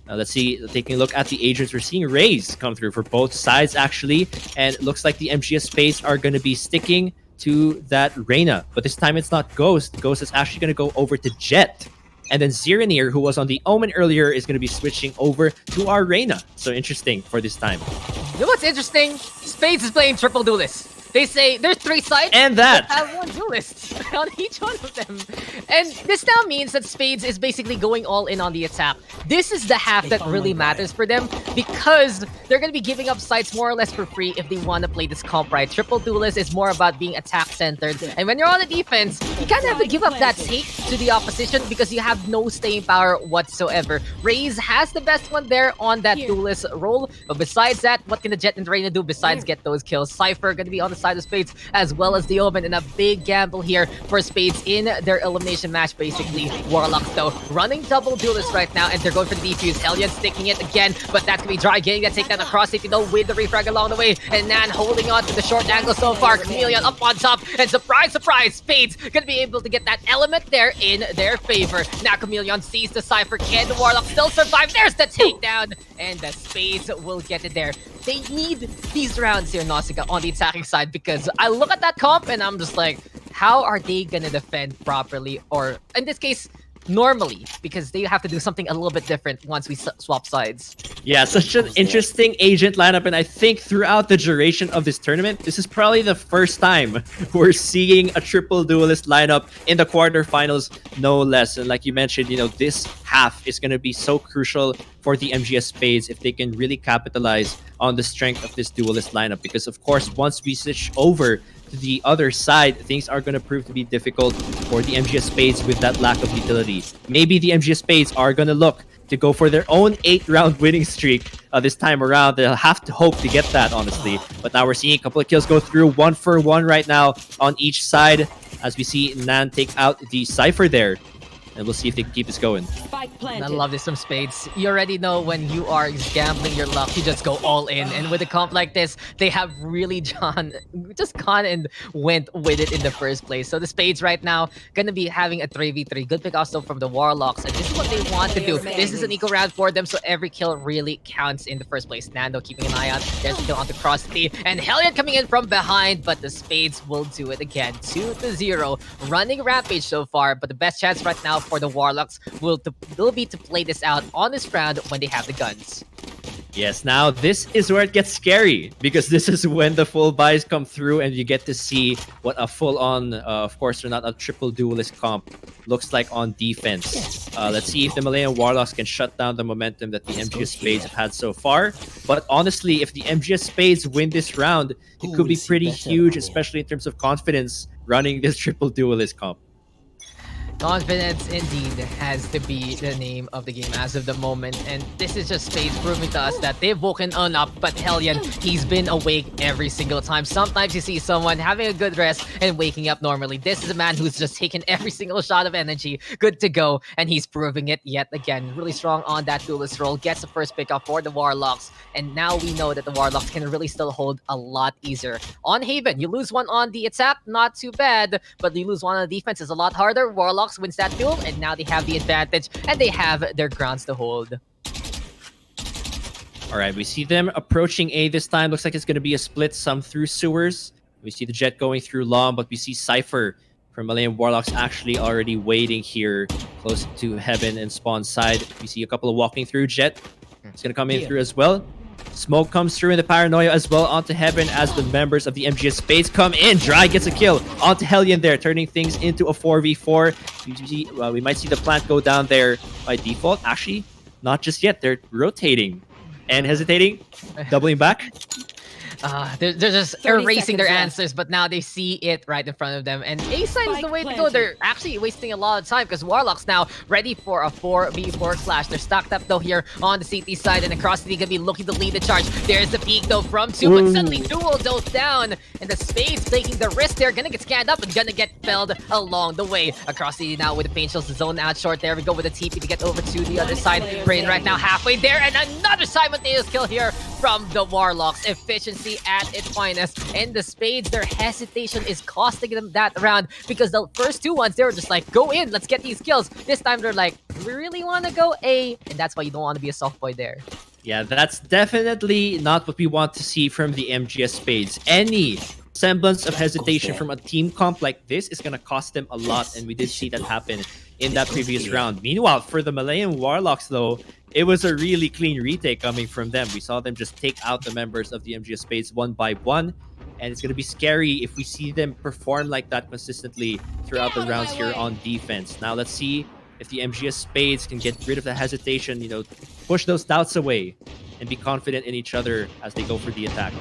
Let's see, taking a look at the agents, we're seeing Rays come through for both sides, actually. And it looks like the MGS Spades are going to be sticking to that Reyna. But this time it's not Ghost. Ghost is actually going to go over to Jet. And then Ziranir, who was on the Omen earlier, is going to be switching over to our Reyna. So interesting for this time. You know what's interesting? Spades is playing triple duelist. They say there's 3 sides and that have 1 duelist on each one of them. And this now means that Spades is basically going all in on the attack. This is the half that really matters for them, because they're going to be giving up sites more or less for free if they want to play this comp right. Triple duelist is more about being attack centered. And when you're on the defense, you kind of have to give up that take to the opposition because you have no staying power whatsoever. Raze has the best one there on that duelist role. But besides that, what can the Jet and Reyna do besides get those kills? Cypher going to be on the side of Spades as well as the Omen, and a big gamble here for Spades in their elimination match, basically. Warlocks though running double duelists right now, and they're going for the defuse. Hellion sticking it again, but that's gonna be Dry getting that takedown across safety though with the refrag along the way, and Nan holding on to the short angle so far. Chameleon up on top, and surprise, surprise, Spades gonna be able to get that element there in their favor. Now Chameleon sees the Cypher. Can the Warlock still survive? There's the takedown, and the Spades will get it there. They need these rounds here, Nausicaa, on the attacking side, because I look at that comp and I'm just like, how are they gonna defend properly? Or in this case, normally, because they have to do something a little bit different once we swap sides. Yeah, such an interesting agent lineup, and I think throughout the duration of this tournament, this is probably the first time we're seeing a triple duelist lineup in the quarterfinals, no less. And like you mentioned, this half is going to be so crucial for the MGS Spades if they can really capitalize on the strength of this duelist lineup. Because of course, once we switch over to the other side, things are going to prove to be difficult for the MGS Spades with that lack of utility. Maybe the MGS Spades are going to look to go for their own 8-round winning streak this time around. They'll have to hope to get that, honestly. But now we're seeing a couple of kills go through, 1 for 1 right now on each side, as we see Nan take out the Cypher there. And we'll see if they can keep this going. I love this from Spades. You already know when you are gambling your luck, you just go all in. And with a comp like this, they have really gone and went with it in the first place. So the Spades right now gonna be having a 3v3. Good pick also from the Warlocks. And this is what they want to do. This is an eco round for them, so every kill really counts in the first place. Nando keeping an eye on. There's a kill onto Krusty. And Hellion coming in from behind, but the Spades will do it again. 2-0. Running Rampage so far, but the best chance right now for the Warlocks will be to play this out on this round when they have the guns. Yes, now this is where it gets scary, because this is when the full buys come through and you get to see what a full-on, of course, they're not a triple duelist comp, looks like on defense. Let's see if the Malayan Warlocks can shut down the momentum that the MGS Spades have had so far. But honestly, if the MGS Spades win this round, it could be pretty huge, especially in terms of confidence running this triple duelist comp. Confidence indeed has to be the name of the game as of the moment, and this is just Spades proving to us that they've woken on up, but Hellion, he's been awake every single time. Sometimes you see someone having a good rest and waking up normally. This is a man who's just taken every single shot of energy, good to go, and he's proving it yet again. Really strong on that duelist role, gets the first pick up for the Warlocks, and now we know that the Warlocks can really still hold a lot easier. On Haven, you lose one on the attack, not too bad, but you lose one on the defense is a lot harder. Warlocks wins that duel, and now they have the advantage, and they have their grounds to hold. All right, we see them approaching A this time. Looks like it's going to be a split, some through sewers. We see the Jet going through long, but we see Cypher from Malayan Warlocks actually already waiting here close to Heaven and Spawn side. We see a couple of walking through. Jet is going to come in through as well. Smoke comes through in the Paranoia as well onto Heaven as the members of the MGS Spades come in. Dry gets a kill onto Hellion there, turning things into a 4v4. We might see the plant go down there by default. Actually, not just yet. They're rotating and hesitating, doubling back. They're just erasing their answers, but now they see it right in front of them. And A-side is the way to go. They're actually wasting a lot of time because Warlock's now ready for a 4v4 clash. They're stocked up though here on the CT side, and across the gonna be looking to lead the charge. There's the peek though from 2, but suddenly Duel goes down, and the Spades taking the risk there, gonna get scanned up and gonna get felled along the way. Across the now with the Pain Shells, the zone out short. There we go with the TP to get over to the other side. Brain right now halfway there, and another simultaneous kill here from the Warlocks. Efficiency at its finest, and the Spades, their hesitation is costing them that round, because the first two ones, they were just like, go in, let's get these kills. This time they're like, we really want to go A, and that's why you don't want to be a soft boy there. Yeah, that's definitely not what we want to see from the MGS Spades. Any semblance of hesitation from a team comp like this is going to cost them a lot, and we did see that happen in that previous round. Meanwhile, for the Malayan Warlocks though, it was a really clean retake coming from them. We saw them just take out the members of the MGS Spades one by one, and it's going to be scary if we see them perform like that consistently throughout the rounds here on defense. Now let's see if the MGS Spades can get rid of the hesitation, push those doubts away and be confident in each other as they go for the attack.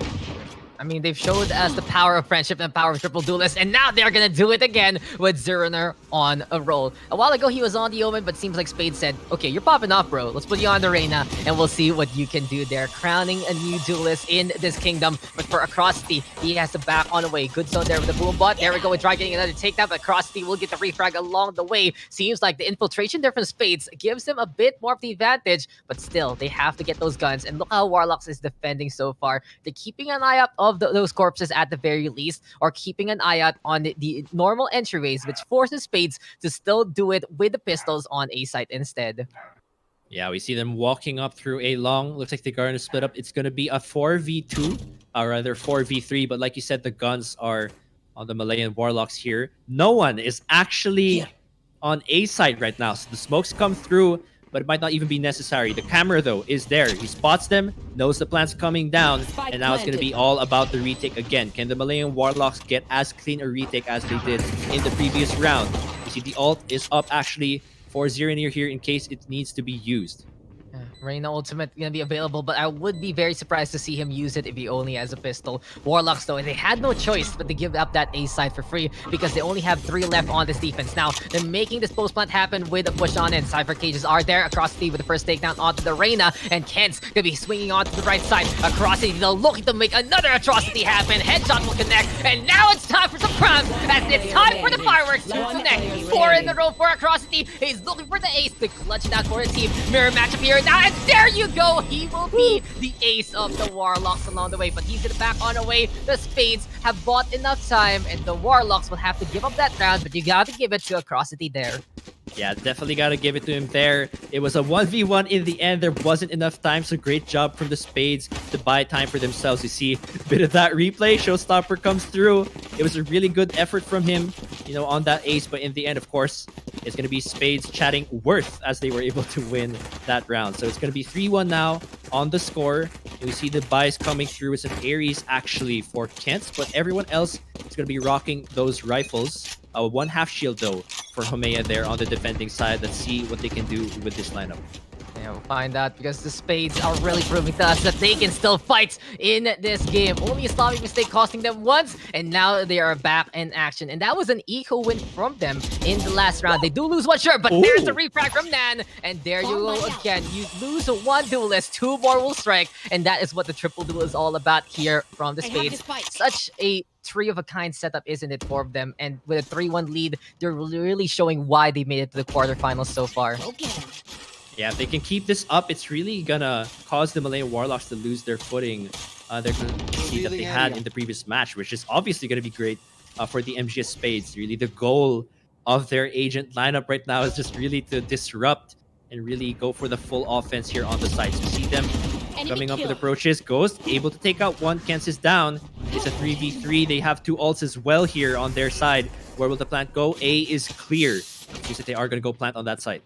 I mean, they've showed us the power of friendship and power of triple duelist, and now they're gonna do it again with Zeroner on a roll. A while ago, he was on the Omen, but seems like Spade said, okay, you're popping off, bro. Let's put you on the Arena, and we'll see what you can do there. Crowning a new duelist in this kingdom, but for Acrosity, he has to back on the way. Good zone there with the boom bot. There we go with Dry getting another takedown, but Acrosity will get the refrag along the way. Seems like the infiltration there from Spades gives them a bit more of the advantage, but still, they have to get those guns, and look how Warlocks is defending so far. They're keeping an eye out of those corpses at the very least, or keeping an eye out on the normal entryways, which forces Spades to still do it with the pistols on A site instead. Yeah, we see them walking up through a long. Looks like they're going to split up. It's going to be a 4v2, or rather 4v3. But like you said, the guns are on the Malayan Warlocks here. No one is actually on A side right now. So the smokes come through, but it might not even be necessary. The camera, though, is there. He spots them, knows the plan's coming down, and now it's going to be all about the retake again. Can the Malayan Warlocks get as clean a retake as they did in the previous round? You see the ult is up, actually, for Ziranir here in case it needs to be used. Reyna ultimate gonna be available, but I would be very surprised to see him use it if he only has a pistol. Warlocks, though, they had no choice but to give up that A side for free because they only have 3 left on this defense. Now, they're making this post plant happen with a push on in. Cypher cages are there across the with the first takedown onto the Reyna, and Kent's gonna be swinging onto the right side. Atrocity, they're looking to make another atrocity happen. Headshot will connect, and now it's time for some crowns as it's time for the fireworks to connect. 4 in a row for Atrocity. He's looking for the ace to clutch it out for his team. Mirror matchup here now, and there you go! He will be the ace of the Warlocks along the way, but he's gonna back on away. The Spades have bought enough time, and the Warlocks will have to give up that round, but you gotta give it to Atrocity there. Yeah, definitely got to give it to him there. It was a 1v1 in the end. There wasn't enough time, so great job from the Spades to buy time for themselves. You see a bit of that replay. Showstopper comes through. It was a really good effort from him, you know, on that ace. But in the end, of course, it's going to be Spades chatting worth as they were able to win that round. So it's going to be 3-1 now on the score. And we see the buys coming through with some Ares actually for Kent, but everyone else is going to be rocking those rifles. 1 half shield though for Homea there on the defending side. Let's see what they can do with this lineup. Yeah, we'll find out because the Spades are really proving to us that they can still fight in this game. Only a sloppy mistake costing them once, and now they are back in action. And that was an eco win from them in the last round. They do lose one, sure, but there's the refrag from Nan, and there you go again. You lose 1 duelist, 2 more will strike, and that is what the triple duel is all about here from the Spades. Such a three-of-a-kind setup, isn't it, for them? And with a 3-1 lead, they're really showing why they made it to the quarterfinals so far. Yeah, if they can keep this up, it's really gonna cause the Malayan Warlocks to lose their footing. They're gonna see that they had in the previous match, which is obviously gonna be great for the MGS Spades. Really, the goal of their agent lineup right now is just really to disrupt and really go for the full offense here on the sides. You see them coming up with approaches. Ghost able to take out one. Kens is down. It's a 3v3. They have 2 ults as well here on their side. Where will the plant go? A is clear. Seems that they are gonna go plant on that side.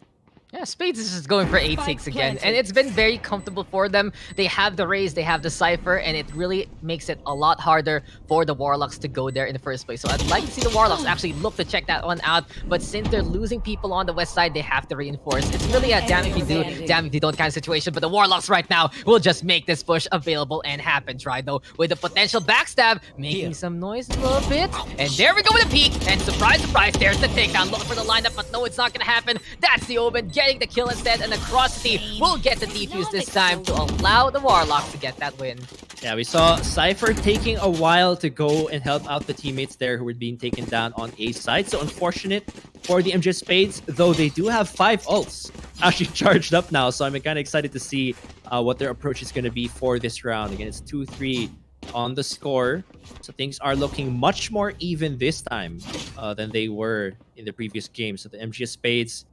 Yeah, Spades is just going for 8-6 again, and it's been very comfortable for them. They have the Raze, they have the Cypher, and it really makes it a lot harder for the Warlocks to go there in the first place. So I'd like to see the Warlocks actually look to check that one out, but since they're losing people on the west side, they have to reinforce. It's really a damn if you do, damn if you don't kind of situation, but the Warlocks right now will just make this push available and happen. Try though with a potential backstab, making some noise a little bit, and there we go with a peek, and surprise, surprise, there's the takedown. Looking for the lineup, but no, it's not gonna happen. That's the Omen getting the kill instead, and Atrocity will get the defuse this time to allow the Warlocks to get that win. Yeah, we saw Cypher taking a while to go and help out the teammates there who were being taken down on A side. So unfortunate for the MJ Spades, though they do have 5 ults actually charged up now. So I'm kind of excited to see what their approach is going to be for this round. Again, it's 2-3 on the score. So things are looking much more even this time than they were in the previous game. So the MGS Spades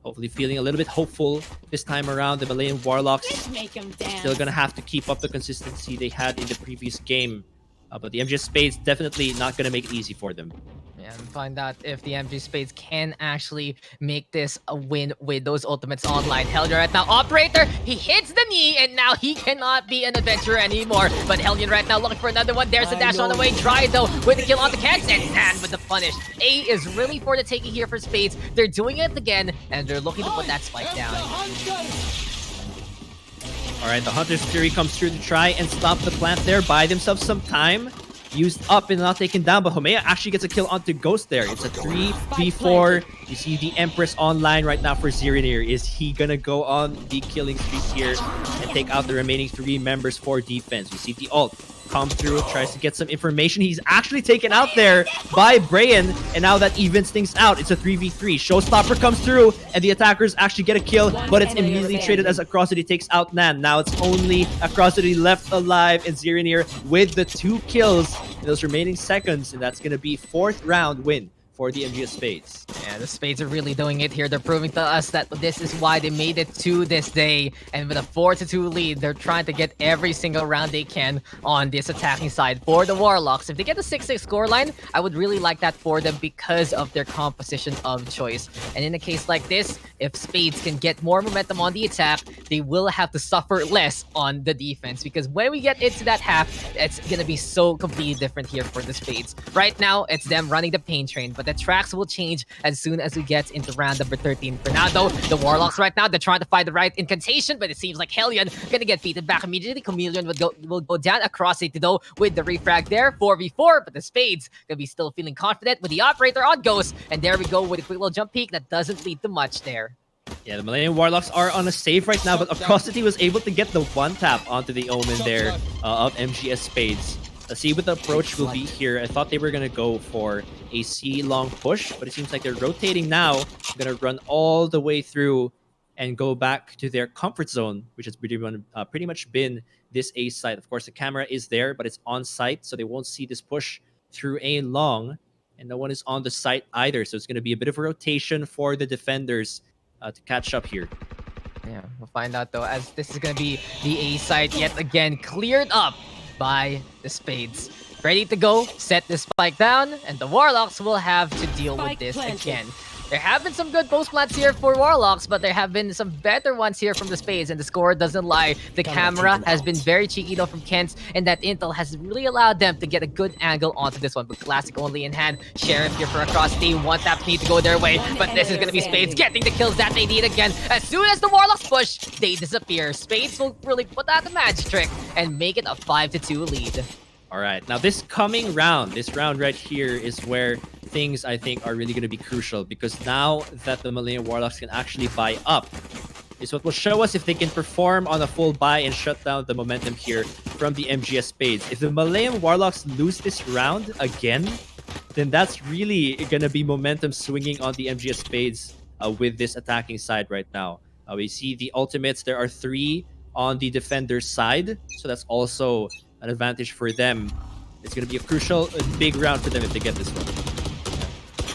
hopefully feeling a little bit hopeful this time around. The Malayan Warlocks still gonna have to keep up the consistency they had in the previous game. But the MGS Spades definitely not gonna make it easy for them. Yeah, and find out if the MG Spades can actually make this a win with those ultimates online. Hellion right now, Operator, he hits the knee, and now he cannot be an adventurer anymore. But Hellion right now looking for another one. There's a dash on the way. Try though with the kill on the Kens, and Nan with the punish. A is really for the taking here for Spades. They're doing it again, and they're looking to put that spike down. Alright, the Hunter's Fury comes through to try and stop the plant there, buy themselves some time. Used up and not taken down, but Homea actually gets a kill onto Ghost there. It's a 3v4. You see the Empress online right now for Ziranir. Is he gonna go on the killing streak here and take out the remaining 3 members for defense? You see the ult come through, tries to get some information. He's actually taken out there by Brayan, and now that evens things out. It's a 3v3. Showstopper comes through, and the attackers actually get a kill, but it's immediately traded as Atrocity takes out Nan. Now it's only Atrocity left alive, and Ziranir with the 2 kills in those remaining seconds, and that's going to be 4th round win for the MGS Spades. Yeah, the Spades are really doing it here. They're proving to us that this is why they made it to this day. And with a 4-2 lead, they're trying to get every single round they can on this attacking side for the Warlocks. If they get a 6-6 scoreline, I would really like that for them because of their composition of choice. And in a case like this, if Spades can get more momentum on the attack, they will have to suffer less on the defense. Because when we get into that half, it's going to be so completely different here for the Spades. Right now, it's them running the pain train, but the tracks will change as soon as we get into round number 13. For now, though, the Warlocks right now, they're trying to find the right incantation, but it seems like Hellion gonna get beaten back immediately. Chameleon will go down across it, though, with the refrag there, 4v4, but the Spades gonna be still feeling confident with the Operator on Ghost, and there we go with a quick little jump peek that doesn't lead to much there. Yeah, the Millennium Warlocks are on a save right now, but Atrocity was able to get the one tap onto the Omen there of MGS Spades. Let's see what the approach will be here. I thought they were going to go for a C-long push, but it seems like they're rotating now. They're going to run all the way through and go back to their comfort zone, which has pretty much been this A site. Of course, the camera is there, but it's on site, so they won't see this push through A long, and no one is on the site either. So it's going to be a bit of a rotation for the defenders to catch up here. Yeah, we'll find out, though, as this is going to be the A site yet again cleared up by the Spades. Ready to go, set this spike down, and the Warlocks will have to deal with this again. There have been some good post plants here for Warlocks, but there have been some better ones here from the Spades, and the score doesn't lie. The camera has been very cheeky though from Kent, and that intel has really allowed them to get a good angle onto this one. But Classic only in hand. Sheriff here for across the one tap need to go their way, but this is gonna be Spades getting the kills that they need again. As soon as the Warlocks push, they disappear. Spades will really put out the magic trick and make it a 5-2 lead. All right, now this coming round, this round right here is where things I think are really going to be crucial, because now that the Millennium Warlocks can actually buy up is what will show us if they can perform on a full buy and shut down the momentum here from the MGS Spades. If the Millennium Warlocks lose this round again, then that's really going to be momentum swinging on the MGS Spades with this attacking side right now. We see the ultimates, there are 3 on the defender's side, so that's also an advantage for them. It's going to be a crucial, big round for them if they get this one.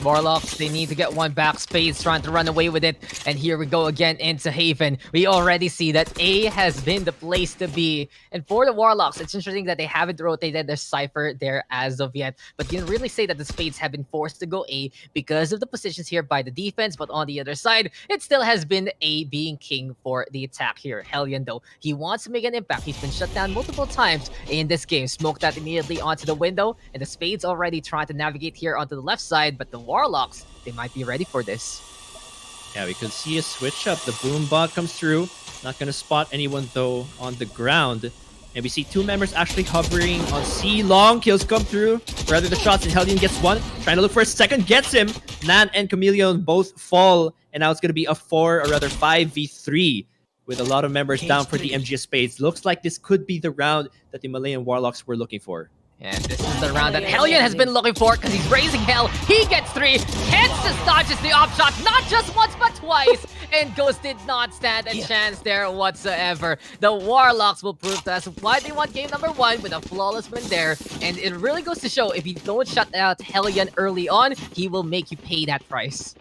Warlocks, they need to get one back. Spades trying to run away with it. And here we go again into Haven. We already see that A has been the place to be. And for the Warlocks, it's interesting that they haven't rotated their Cypher there as of yet. But you can really say that the Spades have been forced to go A because of the positions here by the defense. But on the other side, it still has been A being king for the attack here. Hellion, though, he wants to make an impact. He's been shut down multiple times in this game. Smoked that immediately onto the window. And the Spades already trying to navigate here onto the left side. But the Warlocks, they might be ready for this. Yeah, we could see a switch up. The boom bot comes through. Not going to spot anyone, though, on the ground. And we see 2 members actually hovering on C. Long kills come through. Rather the shots, and Hellion gets one. Trying to look for a second. Gets him. Nan and Chameleon both fall. And now it's going to be a 5v3 with a lot of members down for the MGS Spades. Looks like this could be the round that the Malayan Warlocks were looking for. And this is the round that Hellion has been looking for, because he's raising hell. He gets 3. Kent just dodges the op shot, not just once but twice. And Ghost did not stand a chance there whatsoever. The Warlocks will prove to us why they won game number 1 with a flawless win there. And it really goes to show, if you don't shut out Hellion early on, he will make you pay that price.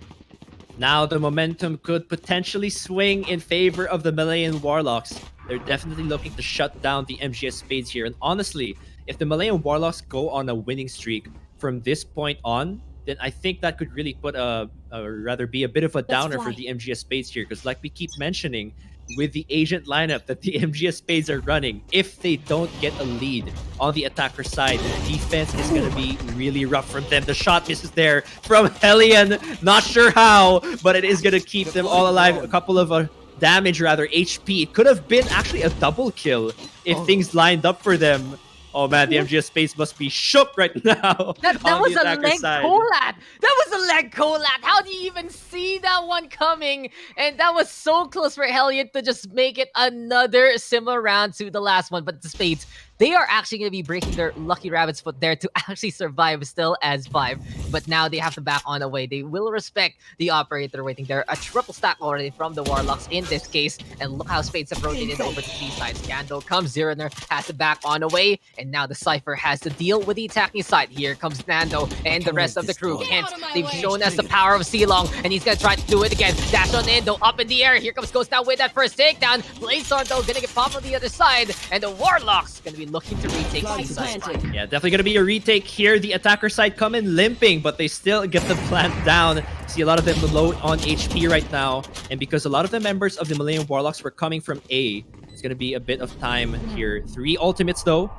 Now the momentum could potentially swing in favor of the Malayan Warlocks. They're definitely looking to shut down the MGS Spades here. And honestly, if the Malayan Warlocks go on a winning streak from this point on, then I think that could really put be a bit of a downer for the MGS Spades here. Because like we keep mentioning, with the agent lineup that the MGS Spades are running, if they don't get a lead on the attacker side, the defense is going to be really rough from them. The shot misses there from Hellion. Not sure how, but it is going to keep them all alive. A couple of damage, rather, HP. It could have been actually a double kill if things lined up for them. Oh man, the MGS Spades must be shook right now. That was a leg collat. That was a leg collat. How do you even see that one coming? And that was so close for Hellion to just make it another similar round to the last one. But the Spades they are actually going to be breaking their lucky rabbit's foot there to actually survive still as 5. But now they have to back on away. They will respect the operator waiting there. A triple stack already from the Warlocks in this case. And look how Spades have rotated over to the side. Scandal comes, Zeraner has to back on away. And now the Cypher has to deal with the attacking side. Here comes Nando and the rest of the crew. Hence, they've shown us the power of Silong. And he's going to try to do it again. Dash on Indo, up in the air. Here comes Ghost now with that first takedown. Blazestorm though going to get popped on the other side. And the Warlocks going to be looking to retake the side. Yeah, definitely going to be a retake here. The attacker side come in limping, but they still get the plant down. See a lot of them low on HP right now. And because a lot of the members of the Malayan Warlocks were coming from A, it's going to be a bit of time here. 3 ultimates though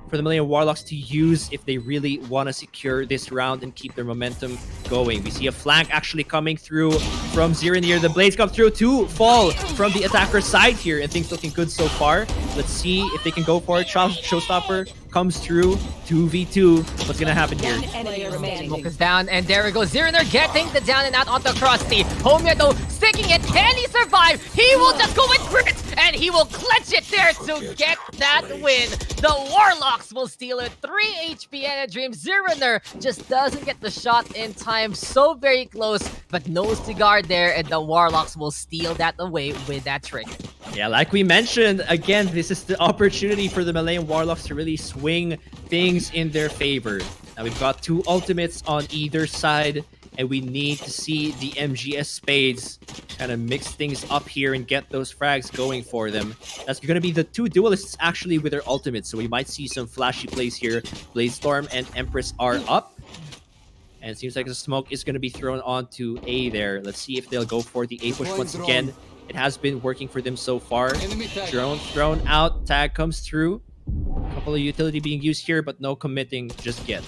for the Malayan Warlocks to use if they really want to secure this round and keep their momentum going. We see a flank actually coming through from Zeraneer. The blades come through to fall from the attacker's side here, and things looking good so far. Let's see if they can go for it. Showstopper comes through. 2v2. What's gonna happen here? Smoke is down, and there we go. Zeraneer getting the down and out onto Krusty. Homia though sticking it. Can he survive? He will just go with grit, and he will clutch it there to get that win. The Warlocks will steal it. 3 HP and a dream. Zeraneer just doesn't get the shot in time. So very close, but no cigar there, and the Warlocks will steal that away with that trick. Yeah, like we mentioned, again, this is the opportunity for the Malayan Warlocks to really swing things in their favor. Now we've got 2 ultimates on either side, and we need to see the MGS Spades kind of mix things up here and get those frags going for them. That's going to be the 2 duelists actually with their ultimates, so we might see some flashy plays here. Blazestorm and Empress are up. And it seems like the smoke is going to be thrown onto A there. Let's see if they'll go for the A push once again. It has been working for them so far. Drone thrown out. Tag comes through. A couple of utility being used here, but no committing just yet.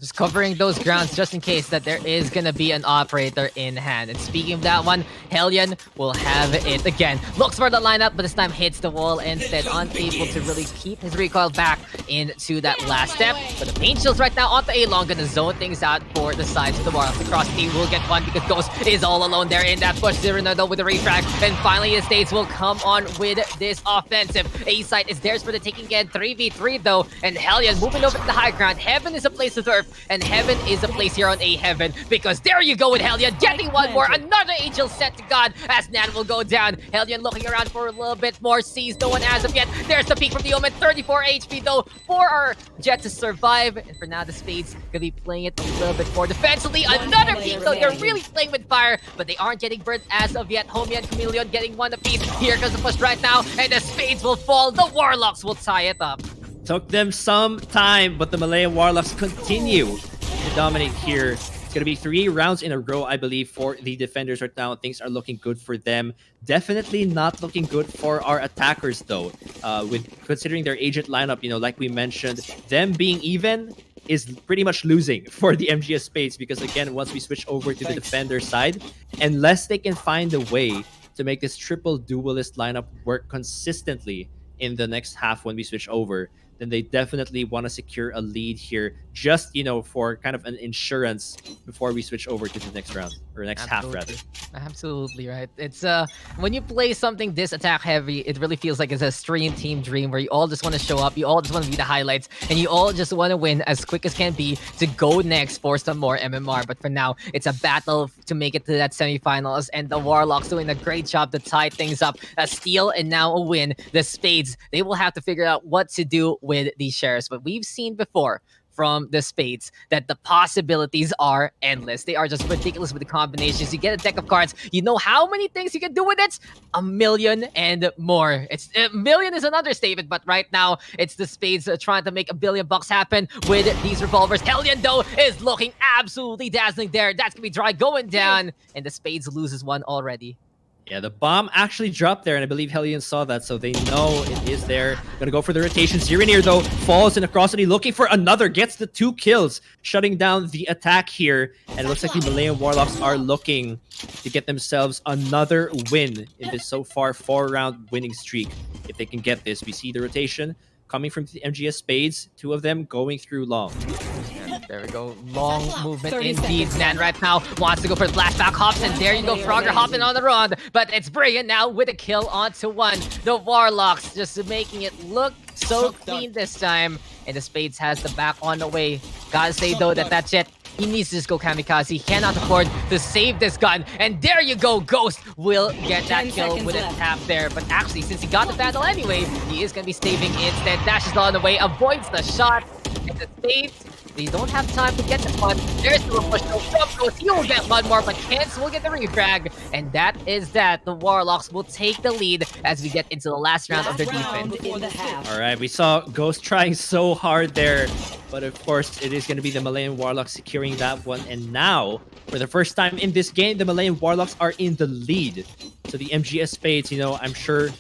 Just covering those grounds just in case that there is going to be an operator in hand. And speaking of that one, Hellion will have it again. Looks for the lineup, but this time hits the wall instead. Unable to really keep his recoil back into that last step. But the Pain Chills right now onto A-Long, going to zone things out for the sides of the Warlocks. The cross team will get one because Ghost is all alone there in that push. Zeraneer though with the refrag. And finally the States will come on with this offensive. A-side is theirs for the taking again. 3v3 though. And Hellion moving over to the high ground. Heaven is a place to throw. And Heaven is a place here on A Heaven, because there you go with Hellion, getting one more, another Angel set to God as Nan will go down. Hellion looking around for a little bit more, sees no one as of yet. There's the peak from the Omen, 34 HP though for our Jet to survive. And for now, the Spades gonna be playing it a little bit more defensively. Another peak though, they're really playing with fire, but they aren't getting burnt as of yet. Homie and Chameleon getting one apiece. Here comes the push right now, and the Spades will fall. The Warlocks will tie it up. Took them some time, but the Malayan Warlocks continue to dominate here. It's going to be 3 rounds in a row, I believe, for the defenders right now. Things are looking good for them. Definitely not looking good for our attackers, though. With considering their agent lineup, you know, like we mentioned, them being even is pretty much losing for the MGS Spades, because again, once we switch over to the defender side, unless they can find a way to make this triple duelist lineup work consistently in the next half when we switch over, then they definitely want to secure a lead here, just, you know, for kind of an insurance before we switch over to the next round, or next half rather. Absolutely right. It's when you play something this attack heavy, it really feels like it's a stream team dream where you all just want to show up, you all just want to be the highlights, and you all just want to win as quick as can be to go next for some more MMR. But for now, it's a battle to make it to that semifinals, and the Warlocks doing a great job to tie things up. A steal and now a win. The Spades, they will have to figure out what to do with these shares. But we've seen before from the Spades that the possibilities are endless. They are just ridiculous with the combinations. You get a deck of cards, you know how many things you can do with it? A million and more. It's a million is an understatement, but right now it's the Spades trying to make $1 billion happen with these revolvers. Hellion though is looking absolutely dazzling there. That's gonna be dry going down, and the Spades loses one already. Yeah, the bomb actually dropped there, and I believe Hellion saw that, so they know it is there. Gonna go for the rotation. Zeraneer, though, falls in a crossity, looking for another, gets the 2 kills, shutting down the attack here. And it looks like the Malayan Warlocks are looking to get themselves another win in this so far 4-round winning streak. If they can get this, we see the rotation coming from the MGS Spades, 2 of them going through long. There we go. Long movement indeed. Nan right now wants to go for the flashback hops, and there you go. Frogger hopping on the run, but it's Brian now with a kill onto one. The Warlocks just making it look so clean this time, and the Spades has the back on the way. Gotta say though that that Jet, he needs to just go kamikaze. He cannot afford to save this gun. And there you go. Ghost will get that kill with a tap there. But actually, since he got the battle anyway, he is going to be saving instead. Dashes on the way, avoids the shot. And the Spades, they don't have time to get the one. There's the push. No, from Ghost, he will get one more, but Kens will get the refrag. And that is that. The Warlocks will take the lead as we get into the last round of their defense. All right, we saw Ghost trying so hard there. But of course, it is going to be the Malayan Warlocks securing that one. And now, for the first time in this game, the Malayan Warlocks are in the lead. So the MGS Spades, you know, I'm sure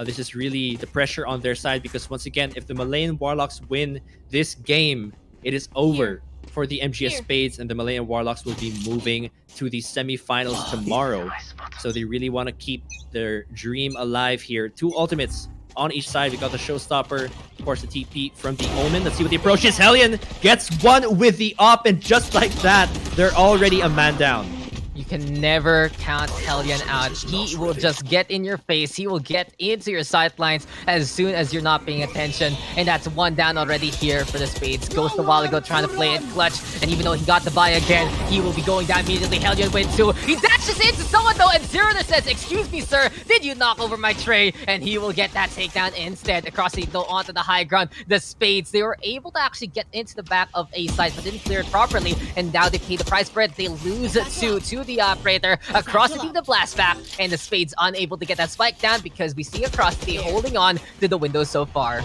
this is really the pressure on their side. Because once again, if the Malayan Warlocks win this game, it is over for the MGS Spades. And the Malayan Warlocks will be moving to the semifinals tomorrow. So they really want to keep their dream alive here. 2 ultimates on each side. We got the Showstopper, of course, the TP from the Omen. Let's see what the approach is. Hellion gets one with the op, and just like that, they're already a man down. You can never count Hellion out. He will just get in your face. He will get into your sightlines as soon as you're not paying attention. And that's one down already here for the Spades. Ghost a while ago trying to play it clutch. And even though he got the buy again, he will be going down immediately. Hellion wins too. He dashes into someone though, and Zerator says, "Excuse me, sir, did you knock over my tray?" And he will get that takedown instead. Across the though onto the high ground. The Spades, they were able to actually get into the back of A side, but didn't clear it properly. And now they pay the price for it. They lose to the operator. Across the blast back, and the Spades unable to get that spike down because we see Across holding on to the window so far.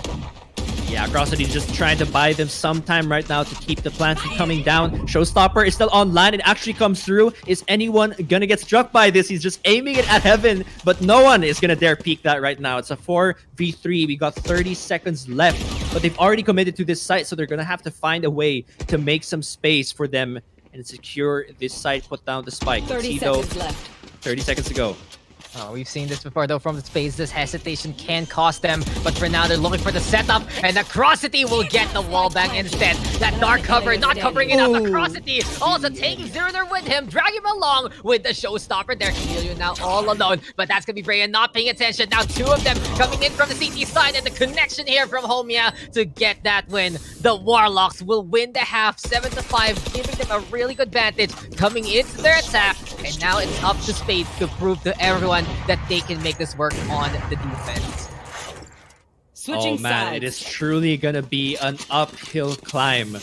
Yeah, Atrocity just trying to buy them some time right now to keep the plan from coming down. Showstopper is still online. It actually comes through. Is anyone gonna get struck by this? He's just aiming it at heaven, but no one is gonna dare peek that right now. It's a 4v3. We got 30 seconds left, but they've already committed to this site, so they're gonna have to find a way to make some space for them and secure this site, put down the spike. 30 seconds left. 30 seconds to go. Oh, we've seen this before though from the Spades. This hesitation can cost them, but for now they're looking for the setup, and Atrocity will get the wall bang instead. That dark cover not covering enough. Atrocity also taking Zerator with him, drag him along with the Showstopper. There, Camilio now all alone, but that's gonna be Brian not paying attention. Now 2 of them coming in from the CT side, and the connection here from Homia to get that win. The Warlocks will win the half 7-5, giving them a really good advantage coming into their attack, and now it's up to Spades to prove to everyone that they can make this work on the defense. Oh man, it is truly gonna be an uphill climb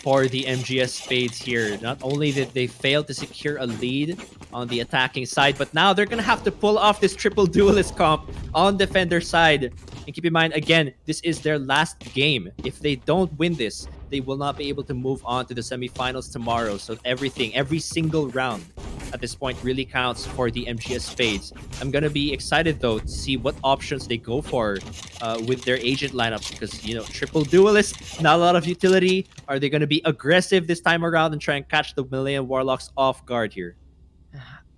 for the MGS Spades here. Not only did they fail to secure a lead on the attacking side, but now they're gonna have to pull off this triple duelist comp on defender side. And keep in mind, again, this is their last game. If they don't win this, they will not be able to move on to the semifinals tomorrow. So every single round at this point really counts for the MGS Spades. I'm gonna be excited though to see what options they go for with their agent lineup, because you know, triple duelist, not a lot of utility. Are they gonna be aggressive this time around and try and catch the Malayan Warlocks off guard here?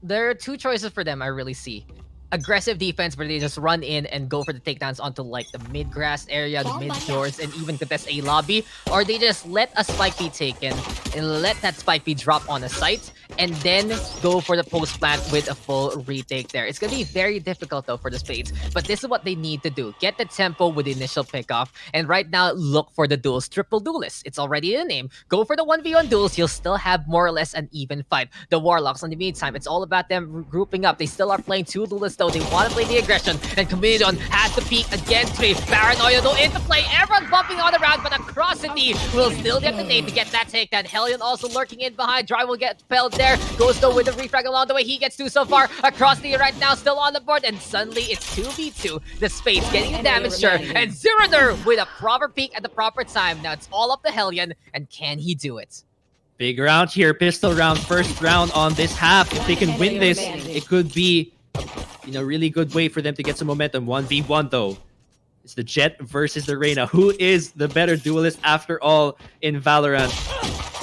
There are 2 choices for them I really see. Aggressive defense where they just run in and go for the takedowns onto like the mid-grass area, the mid-doors, and even contest a lobby. Or they just let a spike be taken and let that spike be dropped on a site and then go for the post plant with a full retake there. It's going to be very difficult though for the Spades, but this is what they need to do. Get the tempo with the initial pickoff, and right now look for the duels. Triple duelists, it's already in the name. Go for the 1v1 duels, you'll still have more or less an even fight. The Warlocks, in the meantime, it's all about them grouping up. They still are playing 2 duelists though. They want to play the aggression, and Comedian has to peek against 3. Paranoia though into play. Everyone bumping on the round, but Atrocity will still detonate to get that takedown. Hellion also lurking in behind. Dry will get felled there. Goes though with the refrag along the way. He gets 2 so far. Atrocity right now still on the board, and suddenly it's 2v2. The Spades getting the damage sure, and Zerator with a proper peek at the proper time. Now it's all up to Hellion, and can he do it? Big round here, pistol round, first round on this half. If they can win this, it could be really good way for them to get some momentum. 1v1 though. It's the Jet versus the Reyna. Who is the better duelist after all in Valorant?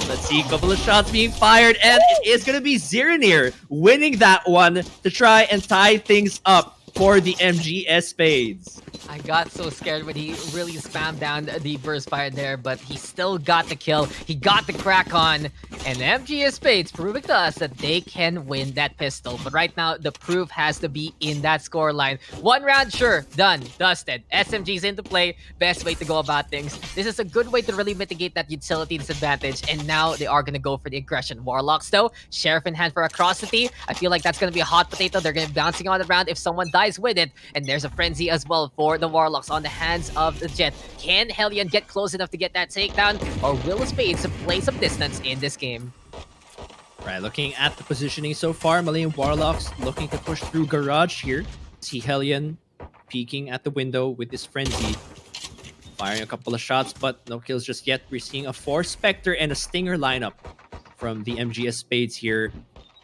Let's see, a couple of shots being fired, and it is going to be Ziranir winning that one to try and tie things up for the MGS Spades. I got so scared when he really spammed down the burst fire there, but he still got the kill. He got the crack on, and MGS Spades proving to us that they can win that pistol. But right now, the proof has to be in that score line. One round, sure, done, dusted. SMG's into play, best way to go about things. This is a good way to really mitigate that utility disadvantage, and now they are going to go for the aggression. Warlocks, though, Sheriff in hand for Atrocity. I feel like that's going to be a hot potato. They're going to be bouncing on the round if someone dies with it, and there's a Frenzy as well for the Warlocks on the hands of the Jet. Can Hellion get close enough to get that takedown, or will Spades play some distance in this game? Right, looking at the positioning so far, Malayan Warlocks looking to push through Garage here. See Hellion peeking at the window with this Frenzy. Firing a couple of shots, but no kills just yet. We're seeing a 4 Spectre and a Stinger lineup from the MGS Spades here.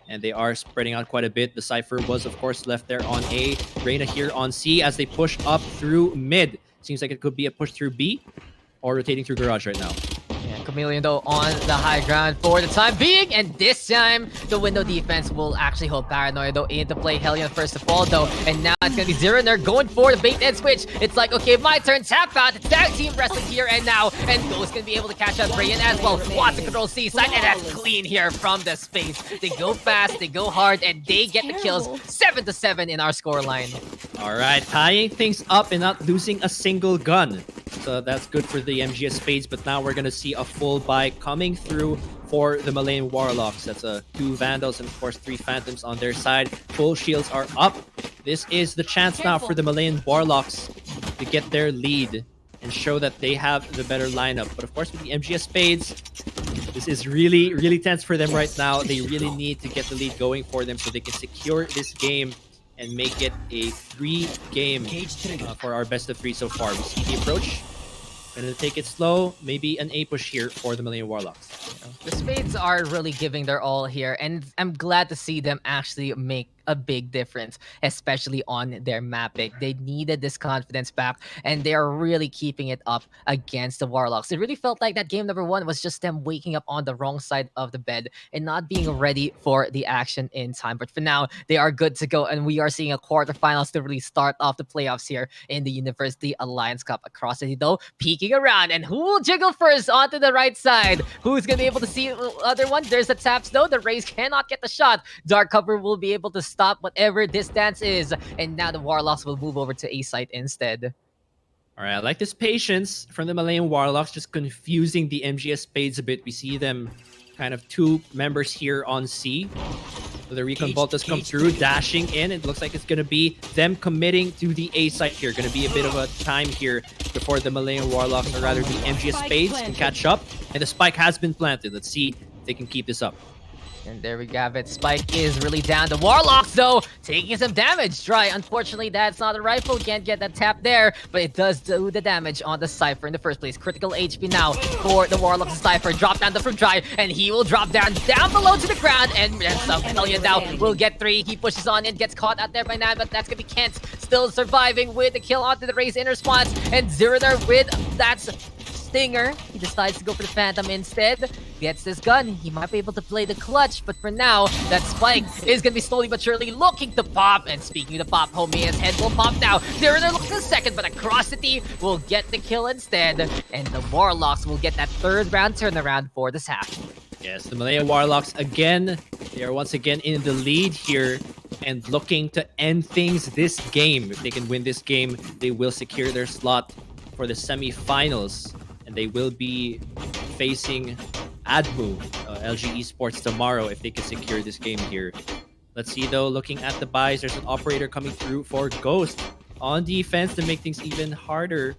And they are spreading out quite a bit. The Cypher was, of course, left there on A. Reyna here on C as they push up through mid. Seems like it could be a push through B or rotating through Garage right now. Yeah, Chameleon, though, on the high ground for the time being. And this time, the window defense will actually hold Paranoia, though, into play. Hellion first to fall, though. And now it's going to be Zero, and they're going for the bait and switch. It's like, okay, my turn. Tap out. It's tag team wrestling here and now. And Ghost going to be able to catch up Rayan as well. Wants to control C side, and that's clean here from the space. They go fast, they go hard, and they get the kills. 7-7 in our scoreline. All right, tying things up and not losing a single gun. So that's good for the MGS Spades, but now we're going to see a full buy coming through for the Malayan Warlocks. That's 2 Vandals and, of course, 3 Phantoms on their side. Full shields are up. This is the chance now for the Malayan Warlocks to get their lead and show that they have the better lineup. But, of course, with the MGS Spades, this is really, really tense for them right now. They really need to get the lead going for them so they can secure this game and make it a 3-game for our best of 3 so far. We see the approach. Gonna take it slow. Maybe an A push here for the Malayan Warlocks. The Spades are really giving their all here, and I'm glad to see them actually make a big difference, especially on their mapping. They needed this confidence back, and they are really keeping it up against the Warlocks. It really felt like that game number 1 was just them waking up on the wrong side of the bed and not being ready for the action in time. But for now, they are good to go, and we are seeing a quarterfinals to really start off the playoffs here in the University Alliance Cup. Across it, though, peeking around, and who will jiggle first onto the right side? Who's going to be able to see the other one? There's the taps, though. The Rays cannot get the shot. Dark Cover will be able to stop whatever this dance is, and now the Warlocks will move over to A site instead. All right, I like this patience from the Malayan Warlocks, just confusing the MGS Spades a bit. We see them kind of 2 members here on C. So the Recon Bolt has come through, dashing in. It looks like it's going to be them committing to the A site here. Going to be a bit of a time here before the Malayan Warlocks, or rather the MGS Spades, can catch up. And the spike has been planted. Let's see if they can keep this up. And there we have it. Spike is really down. The Warlocks, though, taking some damage. Dry, unfortunately, that's not a rifle. Can't get that tap there, but it does do the damage on the Cypher in the first place. Critical HP now for the Warlocks and Cypher. Drop down from Dry, and he will drop down below to the ground, and some Hellion now will get 3. He pushes on and gets caught out there by 9, but that's going to be Kent still surviving with the kill onto the Raze in response, and Zero there with that Stinger. He decides to go for the Phantom instead. Gets this gun. He might be able to play the clutch, but for now, that Spike is going to be slowly but surely looking to pop. And speaking of pop, homie, his head will pop now. They're looking a second, but Atrocity will get the kill instead. And the Warlocks will get that 3rd round turnaround for this half. Yes, the Malayan Warlocks again. They are once again in the lead here and looking to end things this game. If they can win this game, they will secure their slot for the semifinals. And they will be facing ADMU, LG Esports, tomorrow if they can secure this game here. Let's see, though, looking at the buys, there's an operator coming through for Ghost on defense to make things even harder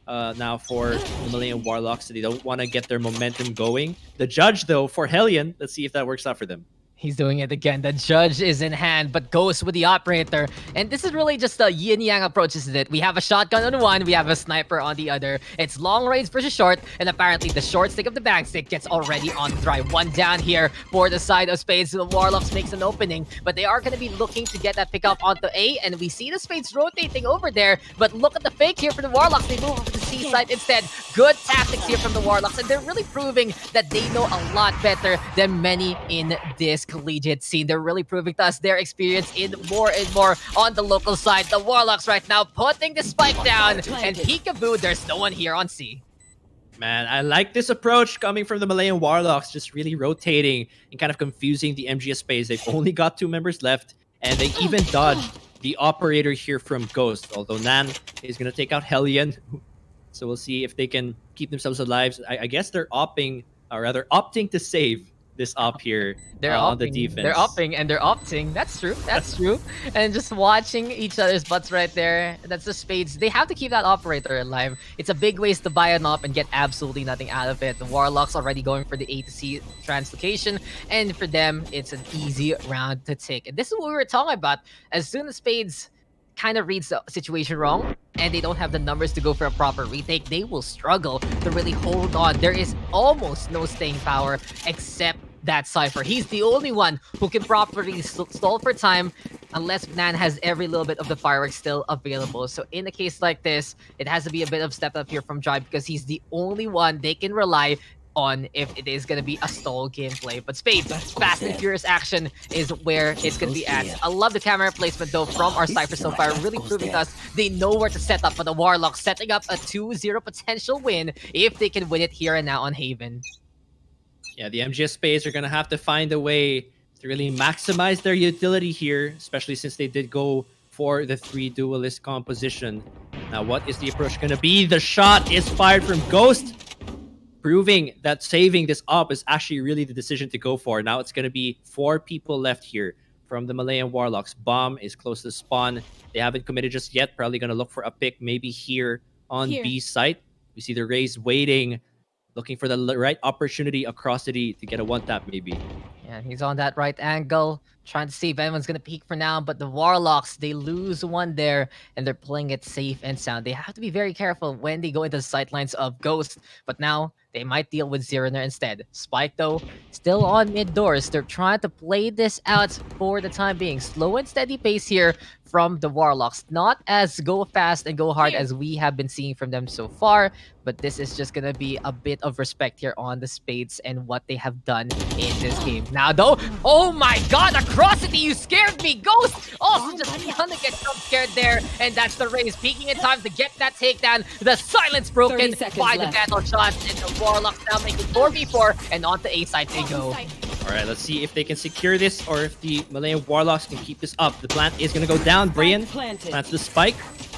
now for the Malayan Warlocks. So they don't want to get their momentum going. The Judge, though, for Hellion, let's see if that works out for them. He's doing it again. The Judge is in hand, but Ghost with the operator. And this is really just a yin-yang approach, isn't it? We have a shotgun on one, we have a sniper on the other. It's long range versus short, and apparently the short stick of the bang stick gets already on the Dry. 1 down here for the side of Spades. The Warlocks makes an opening, but they are going to be looking to get that pick up onto A, and we see the Spades rotating over there. But look at the fake here for the Warlocks. They move over to the C side instead. Good tactics here from the Warlocks, and they're really proving that they know a lot better than many in this collegiate scene. They're really proving to us their experience in more and more on the local side. The Warlocks right now putting the spike down, and peekaboo, there's no one here on C. Man, I like this approach coming from the Malayan Warlocks, just really rotating and kind of confusing the MGS space. They've only got 2 members left, and they even dodged the operator here from Ghost, although Nan is going to take out Hellion. So we'll see if they can keep themselves alive. I guess they're opting to save this op here on the defense. They're upping and they're opting. That's true. That's true. And just watching each other's butts right there. That's the spades. They have to keep that operator alive. It's a big waste to buy an op and get absolutely nothing out of it. The Warlocks already going for the A to C translocation. And for them, it's an easy round to take. And this is what we were talking about. As soon as spades kind of reads the situation wrong and they don't have the numbers to go for a proper retake, they will struggle to really hold on. There is almost no staying power except that Cypher. He's the only one who can properly stall for time unless Nan has every little bit of the fireworks still available. So in a case like this, it has to be a bit of step up here from Jai because he's the only one they can rely on if it is going to be a stall gameplay. But Spades, fast and furious action is where it's going to be at. I love the camera placement though from our Cypher so far, really proving to us they know where to set up for the Warlocks, setting up a 2-0 potential win if they can win it here and now on Haven. Yeah, the MGS space are going to have to find a way to really maximize their utility here, especially since they did go for the 3 duelist composition. Now, what is the approach going to be? The shot is fired from Ghost, proving that saving this op is actually really the decision to go for. Now it's going to be 4 people left here from the Malayan Warlocks. Bomb is close to spawn. They haven't committed just yet. Probably going to look for a pick maybe here on B site. We see the Rays waiting, looking for the right opportunity across the D to get a 1-tap maybe. Yeah, he's on that right angle, trying to see if anyone's going to peek for now, but the Warlocks, they lose one there, and they're playing it safe and sound. They have to be very careful when they go into the sightlines of Ghost, but now they might deal with Zeroner instead. Spike, though, still on mid doors. They're trying to play this out for the time being. Slow and steady pace here from the Warlocks. Not as go fast and go hard as we have been seeing from them so far, but this is just going to be a bit of respect here on the Spades and what they have done in this game. Now, though, oh my god, Acrosity, you scared me! Ghost also just gonna get jump scared there, and that's the Rays peeking in time to get that takedown. The silence broken by the battle shots, and the Warlocks now making 4v4, and on to A side they go. All right, let's see if they can secure this or if the Malayan Warlocks can keep this up. The plant is going to go down. Brian plants the spike.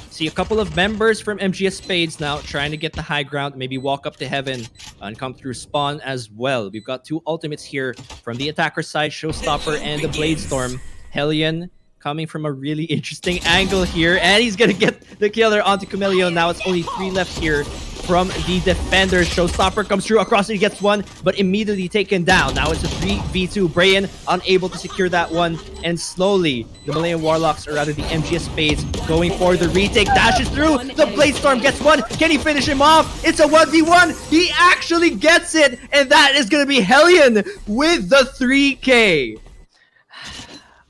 See a couple of members from MGS Spades now trying to get the high ground, maybe walk up to heaven and come through spawn as well. We've got 2 ultimates here from the attacker side, Showstopper and the Bladestorm. Hellion coming from a really interesting angle here, and he's going to get the killer onto Chameleon. Now it's only 3 left here from the defenders. Showstopper comes through across, he gets one, but immediately taken down. Now it's a 3v2. Brian unable to secure that one, and slowly the Malayan Warlocks, or rather the MGS Spades, going for the retake. Dashes through, the Bladestorm gets one. Can he finish him off? It's a 1v1. He actually gets it, and that is going to be Hellion with the 3K.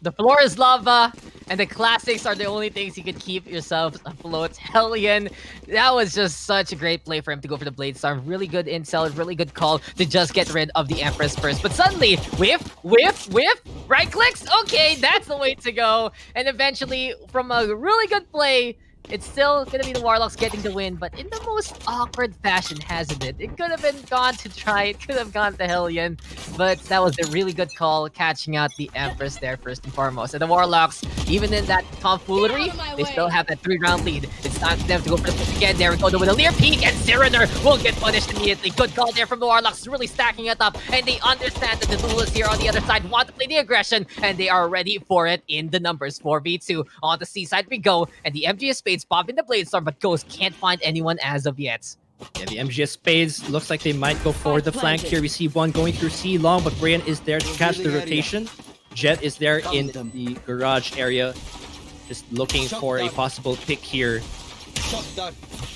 The floor is lava, and the classics are the only things you can keep yourself afloat. Hellion, that was just such a great play for him to go for the Bladestorm. Really good intel, really good call to just get rid of the Empress first. But suddenly, whiff, right clicks. Okay, that's the way to go. And eventually, from a really good play, it's still going to be the Warlocks getting the win, but in the most awkward fashion, hasn't it? It could have been gone to try, it could have gone to Hellion, but that was a really good call, catching out the Empress there first and foremost. And the Warlocks, even in that tomfoolery, they still have that 3-round lead. It's time for them to go for the push again. There we go, with a Lear peek, and Zeroner will get punished immediately. Good call there from the Warlocks, really stacking it up, and they understand that the duelists here on the other side want to play the aggression, and they are ready for it in the numbers. 4v2 on the C side we go, and the MGS Spades pop in the Bladestorm, but Ghost can't find anyone as of yet. Yeah, the MGS Spades looks like they might go for the flank here. We see one going through C long, but Brian is there to catch the rotation. Jet is there in the garage area, just looking for a possible pick here.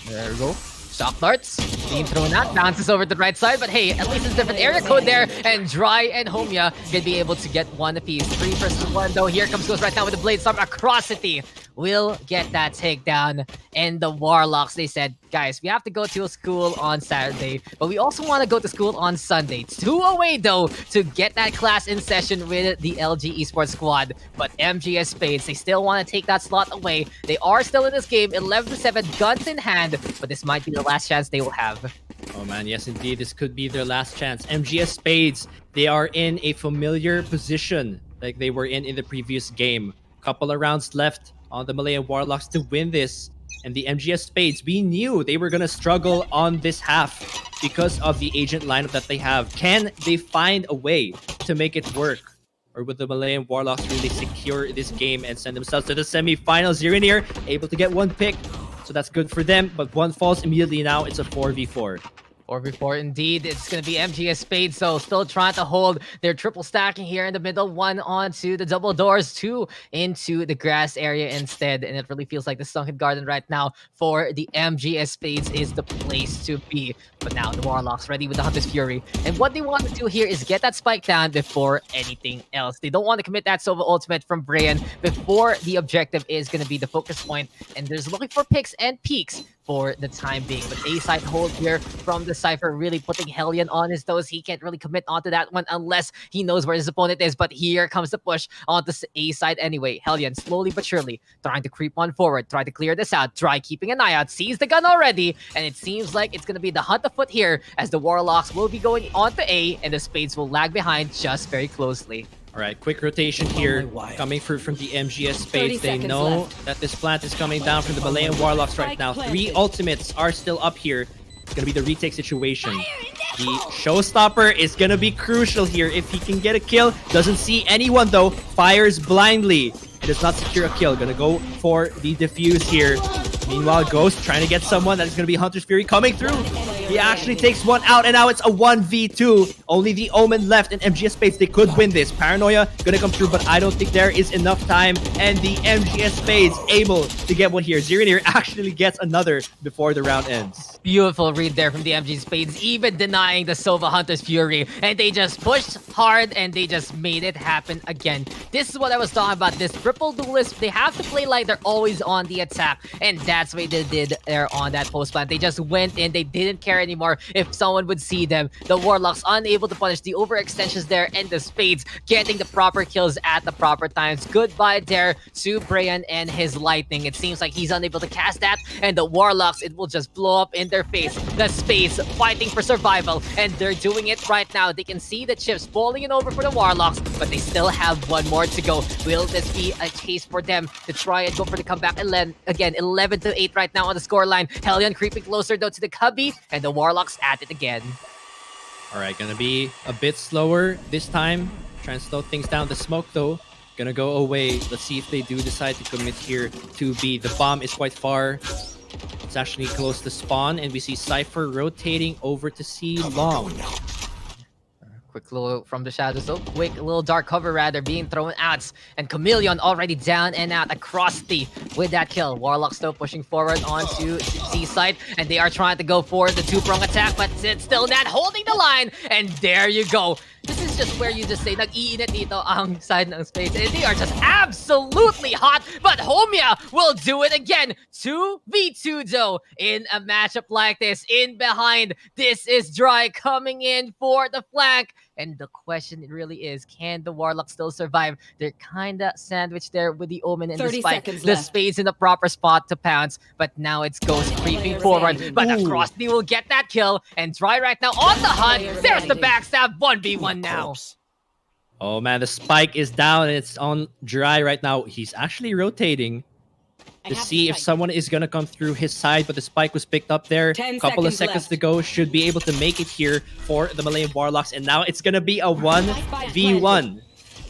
There we go. Shock darts being thrown out, bounces over to the right side, but hey, at least it's a different area code there, and Dry and Homya can be able to get one apiece. 3 versus 1 though. Here comes Ghost right now with the Bladestorm. Acrosity will get that takedown. And the Warlocks, they said, guys, we have to go to a school on Saturday, but we also want to go to school on Sunday. 2 away, though, to get that class in session with the LG Esports squad. But MGS Spades, they still want to take that slot away. They are still in this game, 11-7, guns in hand, but this might be the last chance they will have. Oh man, yes indeed, this could be their last chance. MGS Spades, they are in a familiar position like they were in the previous game. Couple of rounds left on the Malayan Warlocks to win this. And the MGS Spades, we knew they were going to struggle on this half because of the agent lineup that they have. Can they find a way to make it work? Or would the Malayan Warlocks really secure this game and send themselves to the semifinals? Zirinir able to get one pick, so that's good for them. But one falls immediately now. It's a 4v4. 4v4 indeed. It's going to be MGS Spades, so still trying to hold their triple stacking here in the middle. 1 onto the double doors, 2 into the grass area instead. And it really feels like the Sunken Garden right now for the MGS Spades is the place to be. But now the Warlocks ready with the Hunter's Fury. And what they want to do here is get that spike down before anything else. They don't want to commit that Sova ultimate from Brian before the objective is going to be the focus point. And there's looking for picks and peaks for the time being. But A-side hold here from the Cypher, really putting Hellion on his toes. He can't really commit onto that one unless he knows where his opponent is. But here comes the push onto A-side anyway. Hellion slowly but surely trying to creep on forward, try to clear this out. Dry keeping an eye out, sees the gun already, and it seems like it's going to be the hunt afoot here as the Warlocks will be going onto A and the Spades will lag behind just very closely. All right, quick rotation here coming through from the MGS Spades. They know that this plant is coming down from the Malayan Warlocks right now. 3 ultimates are still up here. It's going to be the retake situation. The showstopper is going to be crucial here. If he can get a kill, doesn't see anyone though, fires blindly. Does not secure a kill. Going to go for the defuse here. Meanwhile, Ghost trying to get someone. That is going to be Hunter's Fury coming through. He actually takes one out, and now it's a 1v2. Only the Omen left, and MGS Spades, they could win this. Paranoia gonna come through, but I don't think there is enough time. And the MGS Spades able to get one here. Zirinir actually gets another before the round ends. Beautiful read there from the MG Spades, even denying the Sova Hunter's Fury. And they just pushed hard, and they just made it happen again. This is what I was talking about. This triple duelist, they have to play like they're always on the attack. And that's what they did there on that post plant. They just went in, they didn't care anymore if someone would see them. The Warlocks unable to punish the overextensions there, and the Spades getting the proper kills at the proper times. Goodbye there to Brian and his lightning. It seems like he's unable to cast that, and the Warlocks, it will just blow up in their face. The Spades fighting for survival, and they're doing it right now. They can see the chips falling in over for the Warlocks, but they still have one more to go. Will this be a chase for them to try and go for the comeback? Again, 11-8 right now on the scoreline. Hellion creeping closer though to the cubby, and the Warlocks at it again. All right, gonna be a bit slower this time. Trying to slow things down. The smoke though, gonna go away. Let's see if they do decide to commit here to B. The bomb is quite far. It's actually close to spawn, and we see Cypher rotating over to C long. Quick little from the shadows, so quick little dark cover rather being thrown out, and Chameleon already down and out across the with that kill. Warlock still pushing forward onto C side, and they are trying to go for the 2-prong attack, but it's still not holding the line. And there you go. This is just where you just say, nag-iinit dito ang side ng Spades. And they are just absolutely hot, but Homia will do it again. 2v2 though, in a matchup like this, in behind. This is Dry coming in for the flank. And the question really is, can the Warlock still survive? They're kinda sandwiched there with the Omen and the Spike. The Spades in the proper spot to pounce, but now it's Ghost creeping forward. But across, they will get that kill, and Dry right now on the hunt. There's the backstab, 1v1 now. Oh man, the Spike is down, and it's on Dry right now. He's actually rotating to see if someone is gonna come through his side, but the Spike was picked up there. Couple of seconds to go, should be able to make it here for the Malayan Warlocks, and now it's gonna be a 1v1.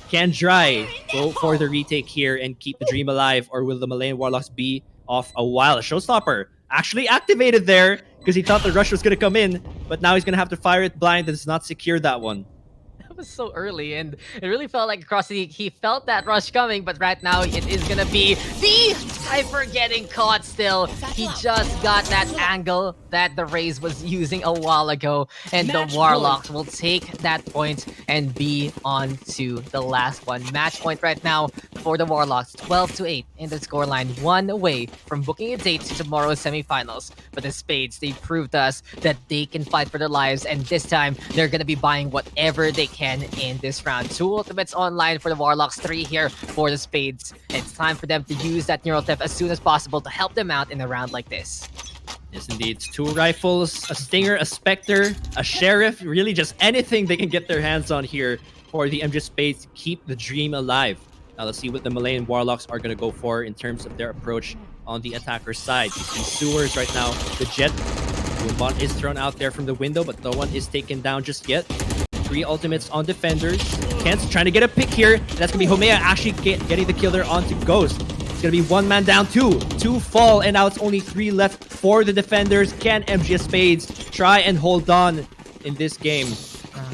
Can Dry go for the retake here and keep the dream alive, or will the Malayan Warlocks be off a while? A showstopper actually activated there because he thought the rush was gonna come in, but now he's gonna have to fire it blind and does not secure that one. Was so early, and it really felt like across he felt that rush coming, but right now it is gonna be the Cypher getting caught still. He just got that angle that the Raze was using a while ago, and the Warlocks will take that point and be on to the last one. Match point right now for the Warlocks, 12-8 in the scoreline, one away from booking a date to tomorrow's semifinals. But the Spades, they proved to us that they can fight for their lives, and this time they're gonna be buying whatever they can in this round. 2 ultimates online for the Warlocks, 3 here for the Spades. It's time for them to use that neural theft as soon as possible to help them out in a round like this. Yes, indeed. It's 2 rifles, a Stinger, a Spectre, a Sheriff, really just anything they can get their hands on here for the MG Spades to keep the dream alive. Now let's see what the Malayan Warlocks are going to go for in terms of their approach on the attacker side. You see Sewers right now, the Jet. Boombot is thrown out there from the window, but no one is taken down just yet. 3 ultimates on defenders. Kent's trying to get a pick here. That's going to be Homea actually getting the kill there onto Ghost. It's going to be 1 man down, 2 fall, and now it's only 3 left for the defenders. Can MGS Spades try and hold on in this game?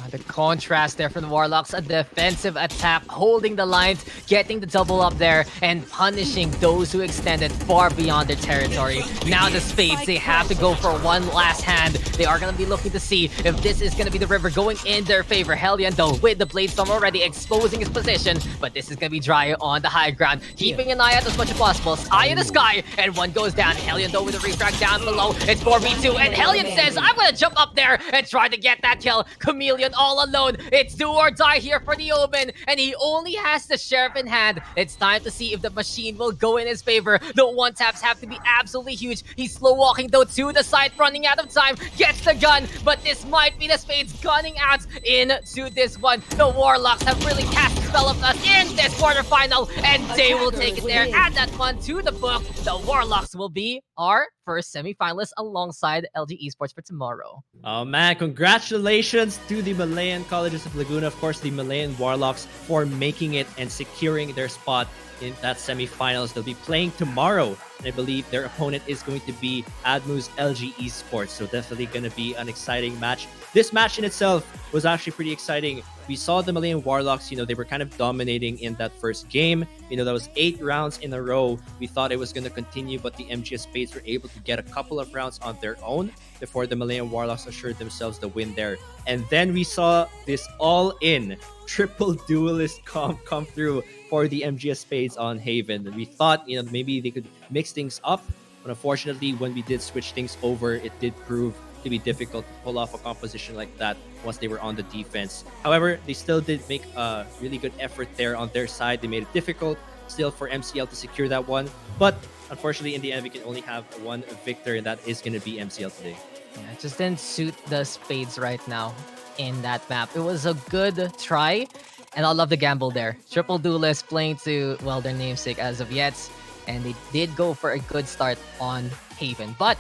The contrast there from the Warlocks, a defensive attack, holding the lines, getting the double up there, and punishing those who extended far beyond their territory. Now the Spades, they have to go for one last hand. They are going to be looking to see if this is going to be the river going in their favor. Hellion, though, with the Bladestorm already exposing his position, but this is going to be dry on the high ground, keeping an eye out as much as possible. Eye in the sky, and one goes down. Hellion, though, with a refrag down below. It's 4v2, and Hellion says, I'm going to jump up there and try to get that kill. Chameleon all alone. It's do or die here for the Omen, and he only has the Sheriff in hand. It's time to see if the machine will go in his favor. The one taps have to be absolutely huge. He's slow walking though to the side, running out of time. Gets the gun, but this might be the Spades gunning out into this one. The Warlocks have really cast a spell of us in this quarterfinal, and they will take it there. Add that one to the book. The Warlocks will be our first semifinalist alongside LG Esports for tomorrow. Oh man, congratulations to the Malayan Colleges of Laguna, of course the Malayan Warlocks, for making it and securing their spot in that semifinals. They'll be playing tomorrow, and I believe their opponent is going to be Admu's LG Esports, so definitely going to be an exciting match. This match in itself was actually pretty exciting. We saw the Malayan Warlocks, they were kind of dominating in that first game. That was 8 rounds in a row. We thought it was going to continue, but the MGS Spades were able to get a couple of rounds on their own before the Malayan Warlocks assured themselves the win there. And then we saw this all-in triple duelist come through for the MGS Spades on Haven. And we thought, maybe they could mix things up. But unfortunately, when we did switch things over, it did prove to be difficult to pull off a composition like that once they were on the defense. However, they still did make a really good effort there on their side. They made it difficult still for MCL to secure that one. But unfortunately, in the end, we can only have one victor, and that is going to be MCL today. Yeah, it just didn't suit the Spades right now in that map. It was a good try, and I love the gamble there. Triple duelist playing to, well, their namesake as of yet, and they did go for a good start on Haven. But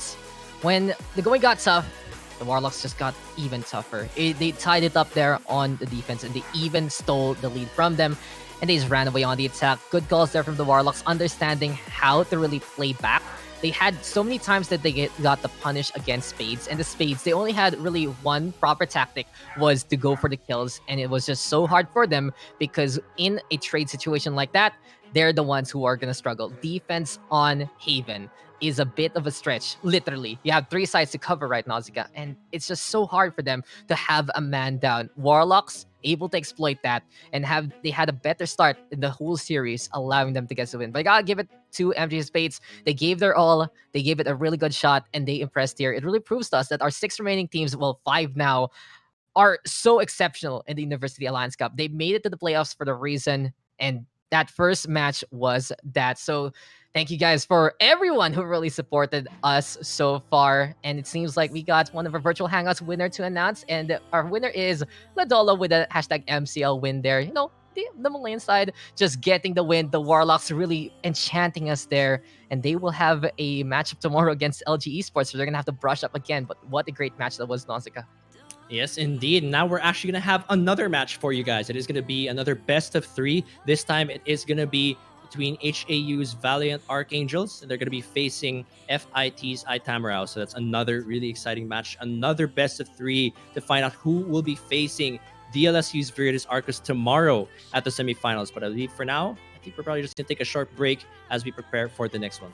when the going got tough, the Warlocks just got even tougher. They tied it up there on the defense, and they even stole the lead from them, and they just ran away on the attack. Good calls there from the Warlocks, understanding how to really play back. They had so many times that they got the punish against Spades, and the Spades, they only had really one proper tactic, was to go for the kills, and it was just so hard for them because in a trade situation like that, they're the ones who are going to struggle. Defense on Haven is a bit of a stretch, literally. You have 3 sides to cover right now, Zika, and it's just so hard for them to have a man down. Warlocks able to exploit that, and they had a better start in the whole series, allowing them to get the win. But I gotta give it to MG Spades. They gave their all, they gave it a really good shot, and they impressed here. It really proves to us that our 6 remaining teams, well, 5 now, are so exceptional in the University Alliance Cup. They made it to the playoffs for the reason, and that first match was that. So thank you guys for everyone who really supported us so far. And it seems like we got one of our virtual hangouts winner to announce. And our winner is Ladola with a hashtag MCL win there. The Malayan side just getting the win. The Warlocks really enchanting us there. And they will have a matchup tomorrow against LG Esports. So they're going to have to brush up again. But what a great match that was, Nausicaa. Yes, indeed. Now we're actually going to have another match for you guys. It is going to be another best of 3. This time it is going to be between HAU's Valiant Archangels, and they're going to be facing FIT's Itamrao. So that's another really exciting match. Another best of 3 to find out who will be facing DLSU's Virtus Arcus tomorrow at the semifinals. But I believe for now, I think we're probably just going to take a short break as we prepare for the next one.